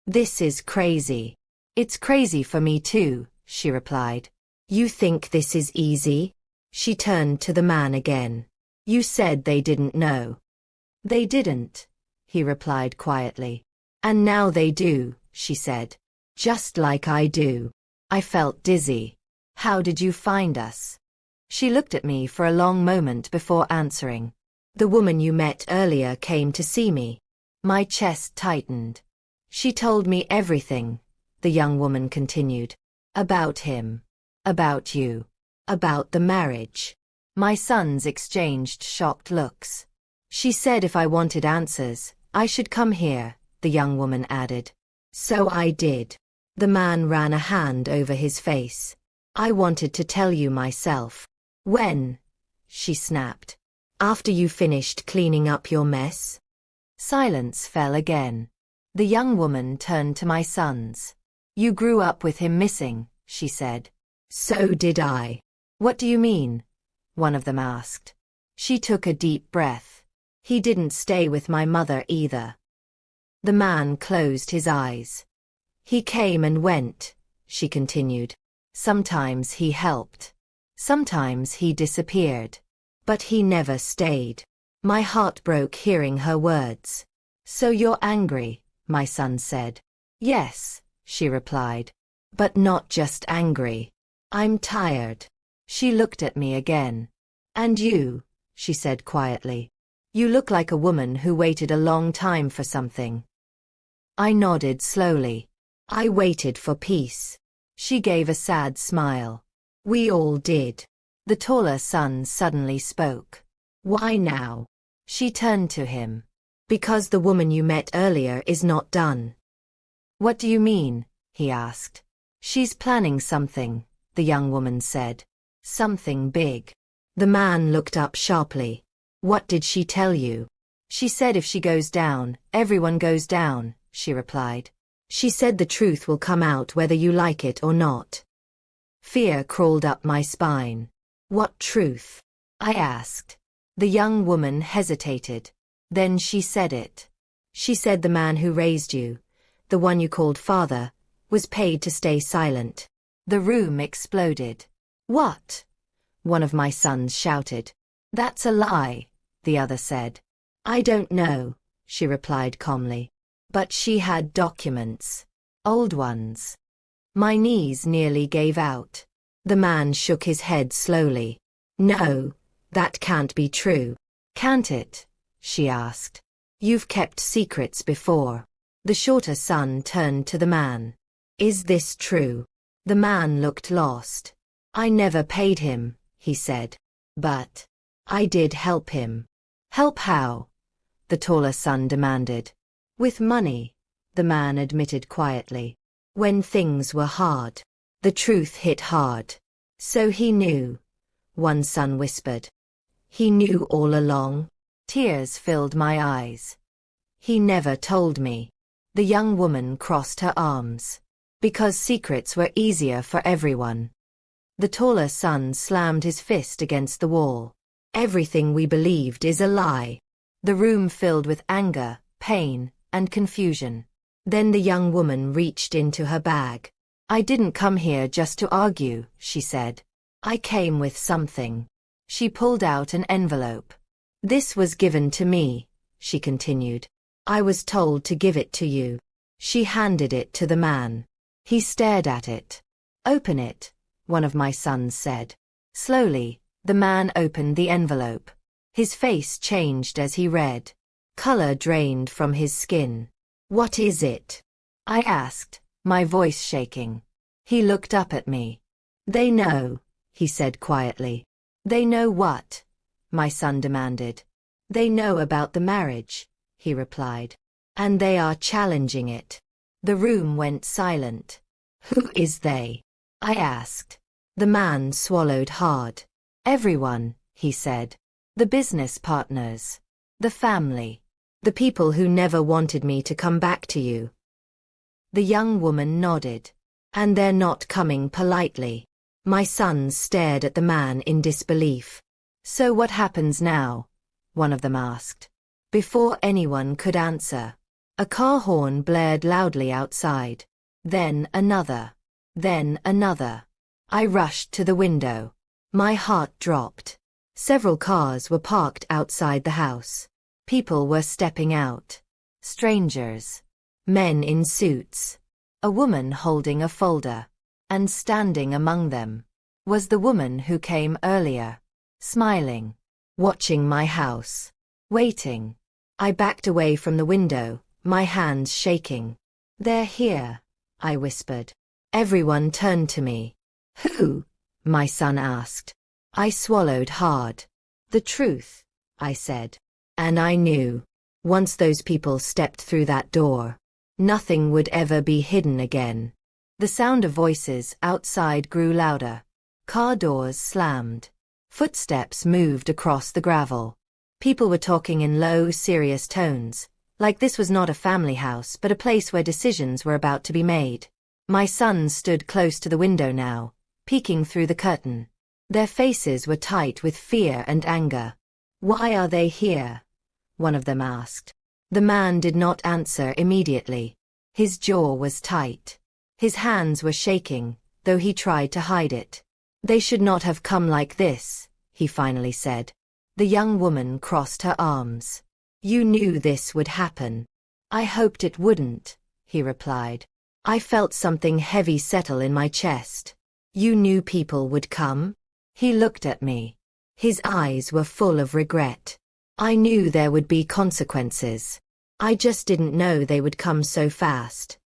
S1: "This is crazy." "It's crazy for me too," she replied. "You think this is easy?" She turned to the man again. "You said they didn't know." "They didn't," he replied quietly. "And now they do," she said. "Just like I do." I felt dizzy. "How did you find us?" She looked at me for a long moment before answering. "The woman you met earlier came to see me." My chest tightened. "She told me everything," the young woman continued. "About him. About you. About the marriage." My sons exchanged shocked looks. "She said if I wanted answers, I should come here," the young woman added. "So I did." The man ran a hand over his face. "I wanted to tell you myself." "When?" she snapped. "After you finished cleaning up your mess?" Silence fell again. The young woman turned to my sons. "You grew up with him missing," she said. "So did I." "What do you mean?" one of them asked. She took a deep breath. "He didn't stay with my mother either." The man closed his eyes. "He came and went," she continued. "Sometimes he helped. Sometimes he disappeared. But he never stayed." My heart broke hearing her words. "So you're angry," my son said. "Yes," she replied. "But not just angry. I'm tired." She looked at me again. "And you," she said quietly. "You look like a woman who waited a long time for something." I nodded slowly. "I waited for peace." She gave a sad smile. "We all did." The taller son suddenly spoke. "Why now?" She turned to him. "Because the woman you met earlier is not done." "What do you mean?" he asked. "She's planning something," the young woman said. "Something big." The man looked up sharply. "What did she tell you?" "She said if she goes down, everyone goes down," she replied. "She said the truth will come out whether you like it or not." Fear crawled up my spine. "What truth?" I asked. The young woman hesitated. Then she said it. She said the man who raised you, the one you called father, was paid to stay silent. The room exploded. "What?" one of my sons shouted. "That's a lie," the other said. "I don't know," she replied calmly. "But she had documents. Old ones." My knees nearly gave out. The man shook his head slowly. "No, that can't be true." "Can't it?" she asked. "You've kept secrets before." The shorter son turned to the man. "Is this true?" The man looked lost. "I never paid him," he said. "But I did help him." "Help how?" the taller son demanded. "With money," the man admitted quietly. "When things were hard." The truth hit hard. "So he knew," one son whispered. "He knew all along?" Tears filled my eyes. "He never told me." The young woman crossed her arms. "Because secrets were easier for everyone." The taller son slammed his fist against the wall. "Everything we believed is a lie." The room filled with anger, pain, and confusion. Then the young woman reached into her bag. "I didn't come here just to argue," she said. "I came with something." She pulled out an envelope. "This was given to me," she continued. "I was told to give it to you." She handed it to the man. He stared at it. "Open it," one of my sons said. Slowly, the man opened the envelope. His face changed as he read. Color drained from his skin. "What is it?" I asked, my voice shaking. He looked up at me. "They know," he said quietly. "They know what?" my son demanded. "They know about the marriage," he replied. And they are challenging it. The room went silent. Who is they? I asked. The man swallowed hard. Everyone, he said. The business partners. The family. The people who never wanted me to come back to you. The young woman nodded. And they're not coming politely. My sons stared at the man in disbelief. So what happens now? One of them asked. Before anyone could answer, a car horn blared loudly outside. Then another. Then another. I rushed to the window. My heart dropped. Several cars were parked outside the house. People were stepping out. Strangers. Men in suits. A woman holding a folder. And standing among them was the woman who came earlier, smiling, watching my house, waiting. I backed away from the window, my hands shaking. They're here, I whispered. Everyone turned to me. Who? My son asked. I swallowed hard. The truth, I said. And I knew, once those people stepped through that door, nothing would ever be hidden again. The sound of voices outside grew louder. Car doors slammed. Footsteps moved across the gravel. People were talking in low, serious tones, like this was not a family house but a place where decisions were about to be made. My sons stood close to the window now, peeking through the curtain. Their faces were tight with fear and anger. Why are they here? One of them asked. The man did not answer immediately. His jaw was tight. His hands were shaking, though he tried to hide it. They should not have come like this, he finally said. The young woman crossed her arms. You knew this would happen. I hoped it wouldn't, he replied. I felt something heavy settle in my chest. You knew people would come? He looked at me. His eyes were full of regret. I knew there would be consequences. I just didn't know they would come so fast.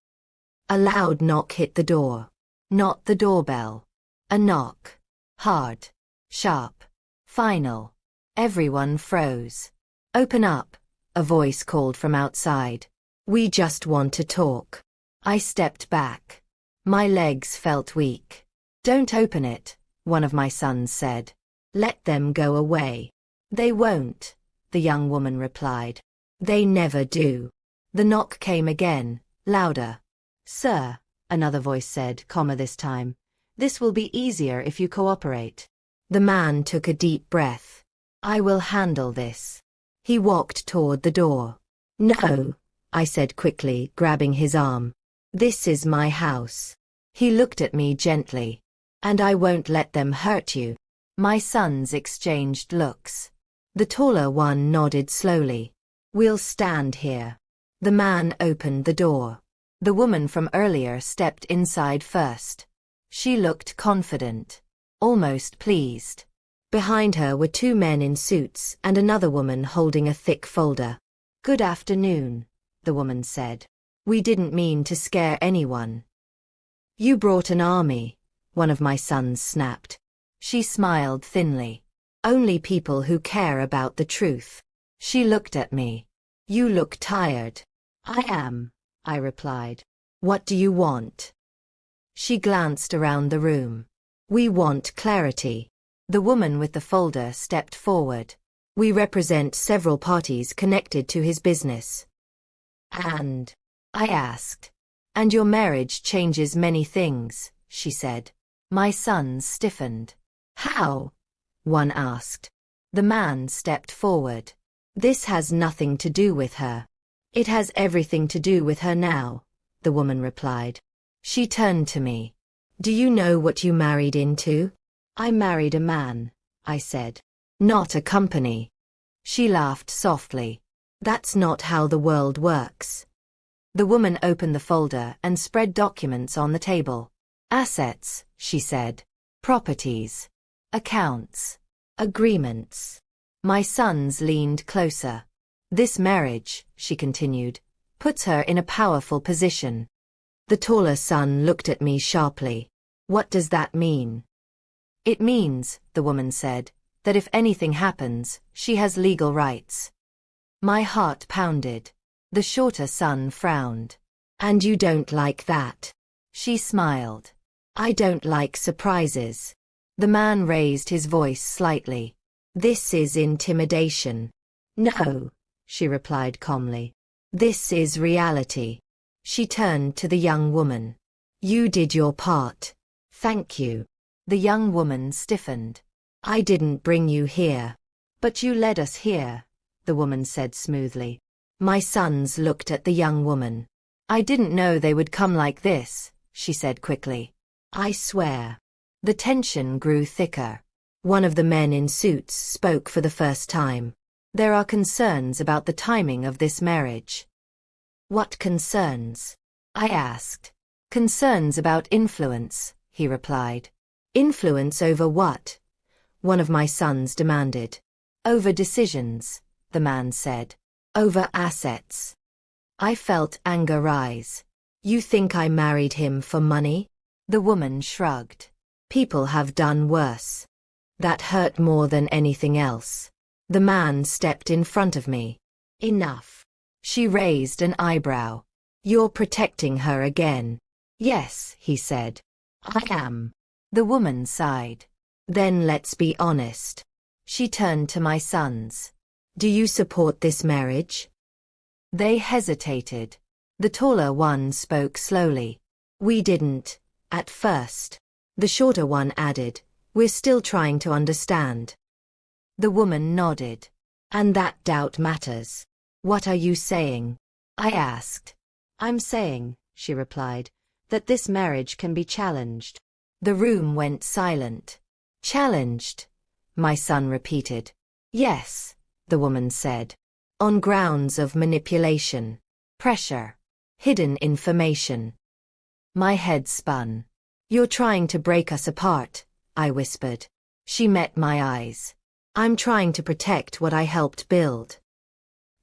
S1: A loud knock hit the door. Not the doorbell. A knock. Hard. Sharp. Final. Everyone froze. Open up, a voice called from outside. We just want to talk. I stepped back. My legs felt weak. Don't open it, one of my sons said. Let them go away. They won't, the young woman replied. They never do. The knock came again, louder. Sir, another voice said, this time. This will be easier if you cooperate. The man took a deep breath. I will handle this. He walked toward the door. No, I said quickly, grabbing his arm. This is my house. He looked at me gently. And I won't let them hurt you. My sons exchanged looks. The taller one nodded slowly. We'll stand here. The man opened the door. The woman from earlier stepped inside first. She looked confident, almost pleased. Behind her were two men in suits and another woman holding a thick folder. Good afternoon, the woman said. We didn't mean to scare anyone. You brought an army, one of my sons snapped. She smiled thinly. Only people who care about the truth. She looked at me. You look tired. I am, I replied. What do you want? She glanced around the room. We want clarity. The woman with the folder stepped forward. We represent several parties connected to his business. And? I asked. And your marriage changes many things, she said. My sons stiffened. How? One asked. The man stepped forward. This has nothing to do with her. It has everything to do with her now, the woman replied. She turned to me. Do you know what you married into? I married a man, I said. Not a company. She laughed softly. That's not how the world works. The woman opened the folder and spread documents on the table. Assets, she said. Properties. Accounts. Agreements. My sons leaned closer. This marriage, she continued, puts her in a powerful position. The taller son looked at me sharply. What does that mean? It means, the woman said, that if anything happens, she has legal rights. My heart pounded. The shorter son frowned. And you don't like that? She smiled. I don't like surprises. The man raised his voice slightly. This is intimidation. No, she replied calmly. This is reality. She turned to the young woman. You did your part. Thank you. The young woman stiffened. I didn't bring you here. But you led us here, the woman said smoothly. My sons looked at the young woman. I didn't know they would come like this, she said quickly. I swear. The tension grew thicker. One of the men in suits spoke for the first time. There are concerns about the timing of this marriage. What concerns? I asked. Concerns about influence, he replied. Influence over what? One of my sons demanded. Over decisions, the man said. Over assets. I felt anger rise. You think I married him for money? The woman shrugged. People have done worse. That hurt more than anything else. The man stepped in front of me. Enough. She raised an eyebrow. You're protecting her again. Yes, he said. I am. The woman sighed. Then let's be honest. She turned to my sons. Do you support this marriage? They hesitated. The taller one spoke slowly. We didn't, at first. The shorter one added, we're still trying to understand. The woman nodded. And that doubt matters. What are you saying? I asked. I'm saying, she replied, that this marriage can be challenged. The room went silent. Challenged? My son repeated. Yes, the woman said. On grounds of manipulation, pressure, hidden information. My head spun. You're trying to break us apart, I whispered. She met my eyes. I'm trying to protect what I helped build.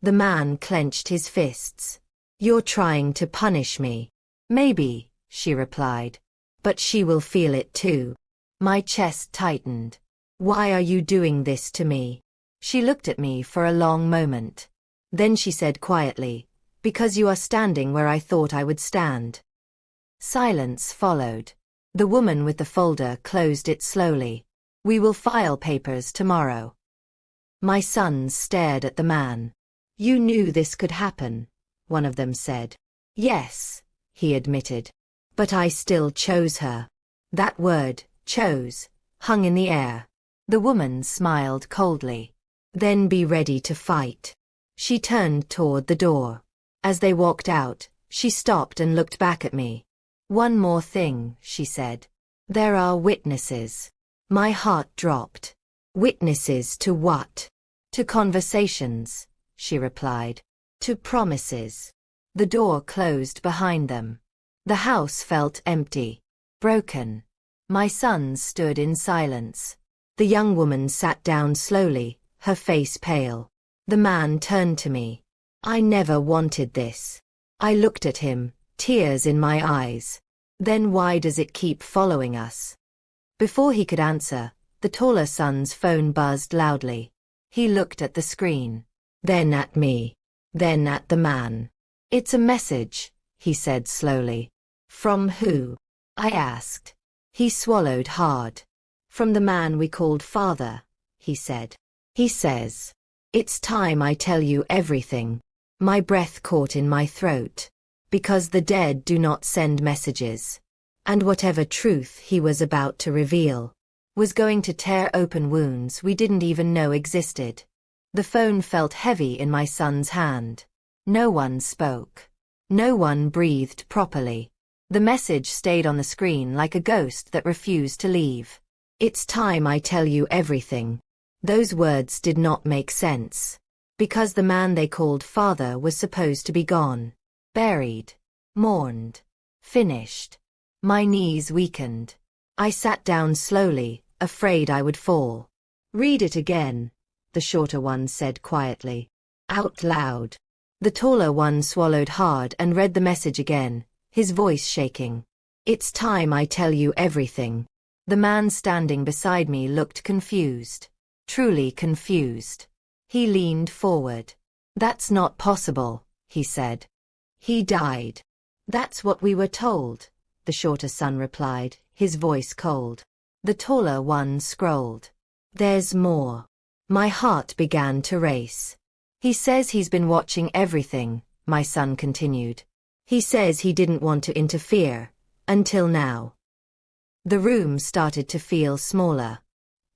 S1: The man clenched his fists. You're trying to punish me. Maybe, she replied. But she will feel it too. My chest tightened. Why are you doing this to me? She looked at me for a long moment. Then she said quietly, because you are standing where I thought I would stand. Silence followed. The woman with the folder closed it slowly. We will file papers tomorrow. My sons stared at the man. You knew this could happen, one of them said. Yes, he admitted. But I still chose her. That word, chose, hung in the air. The woman smiled coldly. Then be ready to fight. She turned toward the door. As they walked out, she stopped and looked back at me. One more thing, she said. There are witnesses. My heart dropped. Witnesses to what? To conversations, she replied. To promises. The door closed behind them. The house felt empty, broken. My sons stood in silence. The young woman sat down slowly, her face pale. The man turned to me. I never wanted this. I looked at him, tears in my eyes. Then why does it keep following us? Before he could answer, the taller son's phone buzzed loudly. He looked at the screen. Then at me. Then at the man. It's a message, he said slowly. From who? I asked. He swallowed hard. From the man we called father, he said. He says, it's time I tell you everything. My breath caught in my throat. Because the dead do not send messages. And whatever truth he was about to reveal was going to tear open wounds we didn't even know existed. The phone felt heavy in my son's hand. No one spoke. No one breathed properly. The message stayed on the screen like a ghost that refused to leave. It's time I tell you everything. Those words did not make sense. Because the man they called father was supposed to be gone. Buried. Mourned. Finished. My knees weakened. I sat down slowly, afraid I would fall. Read it again, the shorter one said quietly. Out loud. The taller one swallowed hard and read the message again, his voice shaking. It's time I tell you everything. The man standing beside me looked confused. Truly confused. He leaned forward. That's not possible, he said. He died. That's what we were told, the shorter son replied, his voice cold. The taller one scrolled. There's more. My heart began to race. He says he's been watching everything, my son continued. He says he didn't want to interfere, until now. The room started to feel smaller.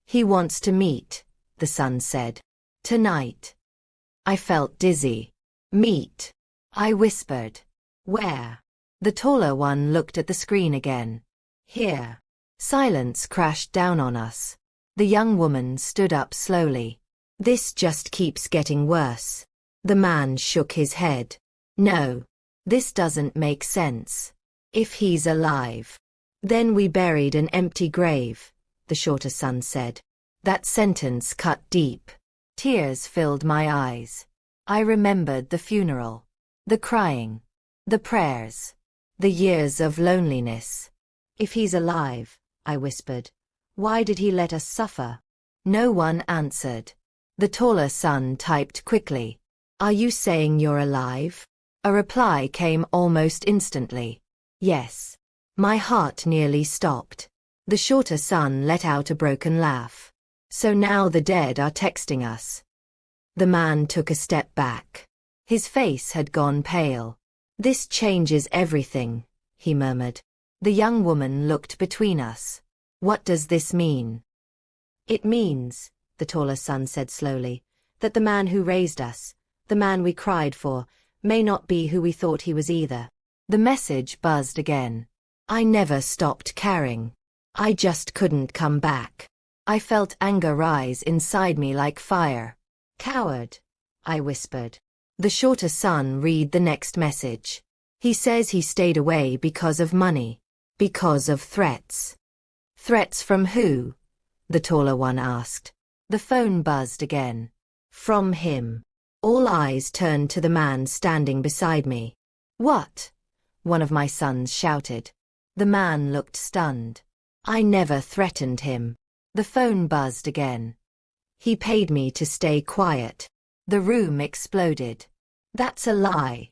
S1: He wants to meet, the son said. Tonight. I felt dizzy. Meet. I whispered. Where? The taller one looked at the screen again. Here. Silence crashed down on us. The young woman stood up slowly. This just keeps getting worse. The man shook his head. No. This doesn't make sense. If he's alive. Then we buried an empty grave, the shorter son said. That sentence cut deep. Tears filled my eyes. I remembered the funeral. The crying. The prayers. The years of loneliness. If he's alive, I whispered. Why did he let us suffer? No one answered. The taller son typed quickly. Are you saying you're alive? A reply came almost instantly. Yes. My heart nearly stopped. The shorter son let out a broken laugh. So now the dead are texting us. The man took a step back. His face had gone pale. This changes everything, he murmured. The young woman looked between us. What does this mean? It means, the taller son said slowly, that the man who raised us, the man we cried for, may not be who we thought he was either. The message buzzed again. I never stopped caring. I just couldn't come back. I felt anger rise inside me like fire. Coward, I whispered. The shorter son read the next message. He says he stayed away because of money. Because of threats. Threats from who? The taller one asked. The phone buzzed again. From him. All eyes turned to the man standing beside me. What? One of my sons shouted. The man looked stunned. I never threatened him. The phone buzzed again. He paid me to stay quiet. The room exploded. That's a lie,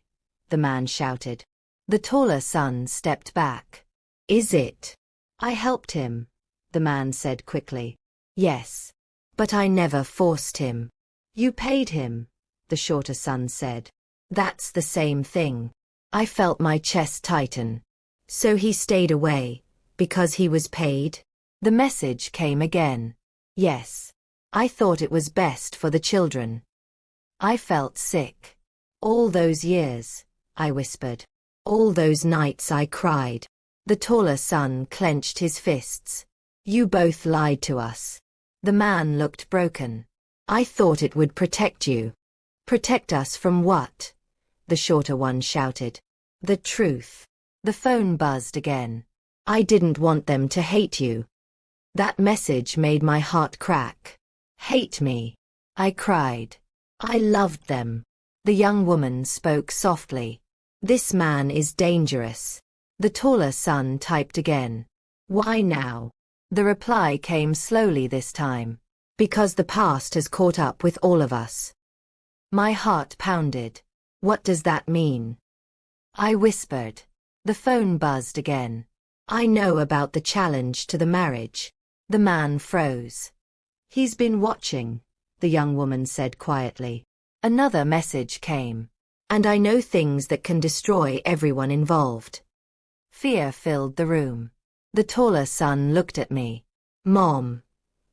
S1: the man shouted. The taller son stepped back. Is it? I helped him, the man said quickly. Yes. But I never forced him. You paid him, the shorter son said. That's the same thing. I felt my chest tighten. So he stayed away, because he was paid? The message came again. Yes. I thought it was best for the children. I felt sick. All those years, I whispered. All those nights I cried. The taller son clenched his fists. You both lied to us. The man looked broken. I thought it would protect you. Protect us from what? The shorter one shouted. The truth. The phone buzzed again. I didn't want them to hate you. That message made my heart crack. Hate me. I cried. I loved them. The young woman spoke softly. This man is dangerous. The taller son typed again. Why now? The reply came slowly this time. Because the past has caught up with all of us. My heart pounded. What does that mean? I whispered. The phone buzzed again. I know about the challenge to the marriage. The man froze. He's been watching, the young woman said quietly. Another message came. And I know things that can destroy everyone involved. Fear filled the room. The taller son looked at me. Mom,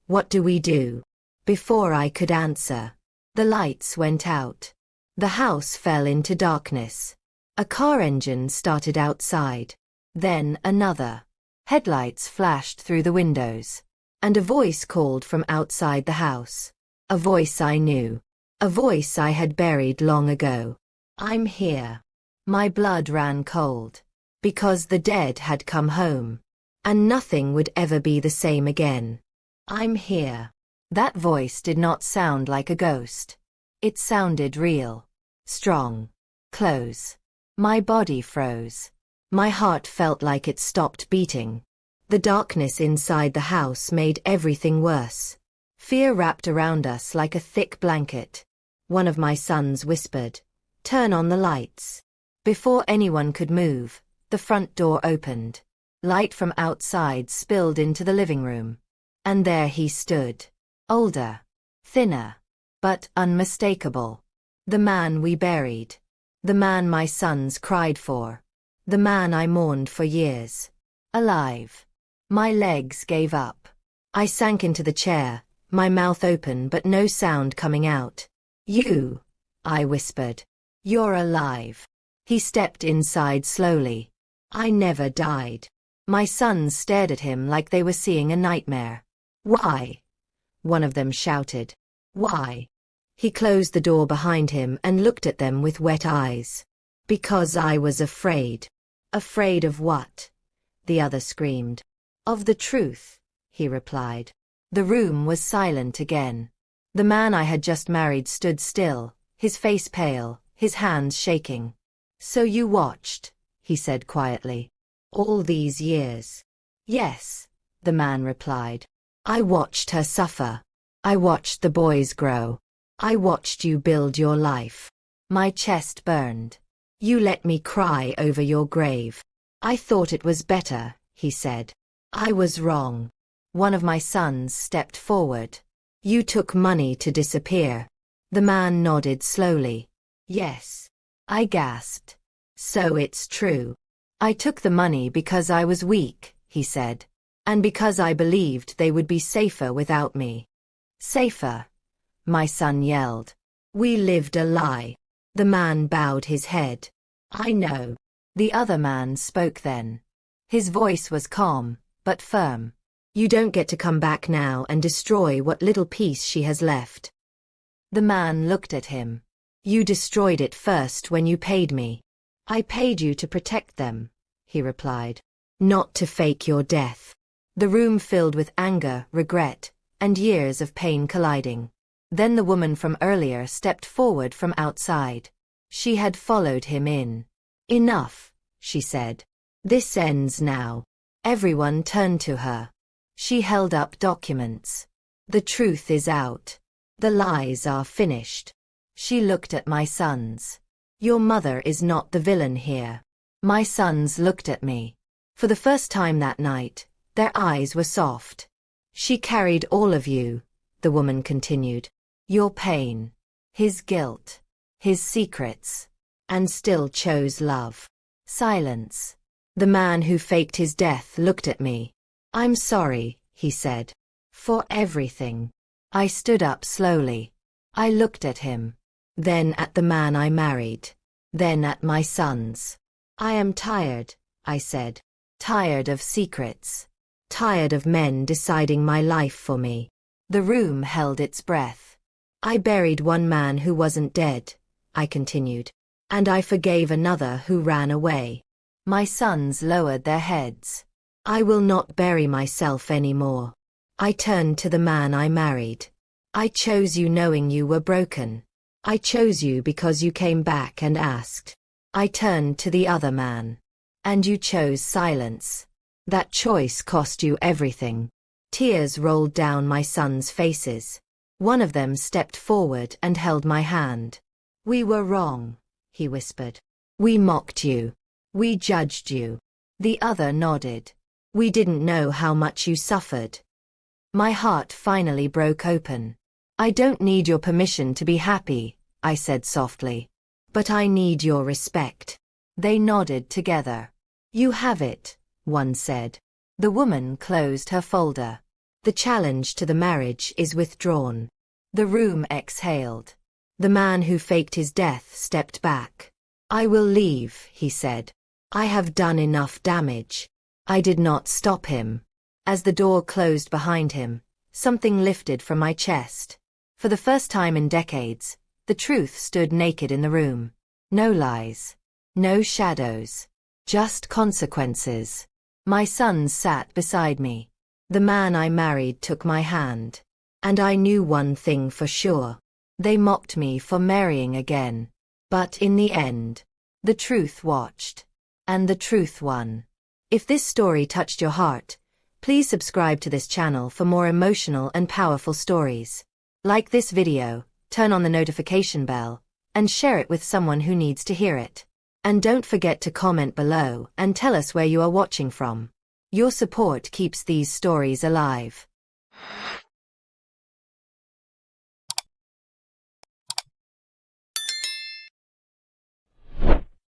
S1: what do we do? Before I could answer, the lights went out. The house fell into darkness. A car engine started outside. Then another. Headlights flashed through the windows. And a voice called from outside the house. A voice I knew. A voice I had buried long ago. I'm here. My blood ran cold. Because the dead had come home. And nothing would ever be the same again. I'm here. That voice did not sound like a ghost. It sounded real. Strong. Close. My body froze. My heart felt like it stopped beating. The darkness inside the house made everything worse. Fear wrapped around us like a thick blanket. One of my sons whispered. Turn on the lights. Before anyone could move, the front door opened. Light from outside spilled into the living room. And there he stood. Older. Thinner. But unmistakable. The man we buried. The man my sons cried for. The man I mourned for years. Alive. My legs gave up. I sank into the chair, my mouth open but no sound coming out. You, I whispered. You're alive. He stepped inside slowly. I never died. My sons stared at him like they were seeing a nightmare. Why? One of them shouted. Why? He closed the door behind him and looked at them with wet eyes. Because I was afraid. Afraid of what? The other screamed. Of the truth, he replied. The room was silent again. The man I had just married stood still, his face pale, his hands shaking. So you watched, he said quietly. All these years. Yes, the man replied. I watched her suffer. I watched the boys grow. I watched you build your life. My chest burned. You let me cry over your grave. I thought it was better, he said. I was wrong. One of my sons stepped forward. You took money to disappear. The man nodded slowly. Yes. I gasped. So it's true. I took the money because I was weak, he said. And because I believed they would be safer without me. Safer? My son yelled. We lived a lie. The man bowed his head. I know. The other man spoke then. His voice was calm, but firm. You don't get to come back now and destroy what little piece she has left. The man looked at him. You destroyed it first when you paid me. I paid you to protect them, he replied. Not to fake your death. The room filled with anger, regret, and years of pain colliding. Then the woman from earlier stepped forward from outside. She had followed him in. Enough, she said. This ends now. Everyone turned to her. She held up documents. The truth is out. The lies are finished. She looked at my sons. Your mother is not the villain here. My sons looked at me. For the first time that night, their eyes were soft. She carried all of you, the woman continued. Your pain, his guilt, his secrets, and still chose love. Silence. The man who faked his death looked at me. I'm sorry, he said. For everything. I stood up slowly. I looked at him. Then at the man I married. Then at my sons. I am tired, I said. Tired of secrets. Tired of men deciding my life for me. The room held its breath. I buried one man who wasn't dead, I continued. And I forgave another who ran away. My sons lowered their heads. I will not bury myself anymore. I turned to the man I married. I chose you knowing you were broken. I chose you because you came back and asked. I turned to the other man. And you chose silence. That choice cost you everything. Tears rolled down my sons' faces. One of them stepped forward and held my hand. We were wrong, he whispered. We mocked you. We judged you. The other nodded. We didn't know how much you suffered. My heart finally broke open. I don't need your permission to be happy, I said softly. But I need your respect. They nodded together. You have it, one said. The woman closed her folder. The challenge to the marriage is withdrawn. The room exhaled. The man who faked his death stepped back. I will leave, he said. I have done enough damage. I did not stop him. As the door closed behind him, something lifted from my chest. For the first time in decades, the truth stood naked in the room. No lies. No shadows. Just consequences. My sons sat beside me. The man I married took my hand. And I knew one thing for sure. They mocked me for marrying again. But in the end, the truth watched. And the truth won. If this story touched your heart, please subscribe to this channel for more emotional and powerful stories. Like this video, turn on the notification bell, and share it with someone who needs to hear it. And don't forget to comment below and tell us where you are watching from. Your support keeps these stories alive.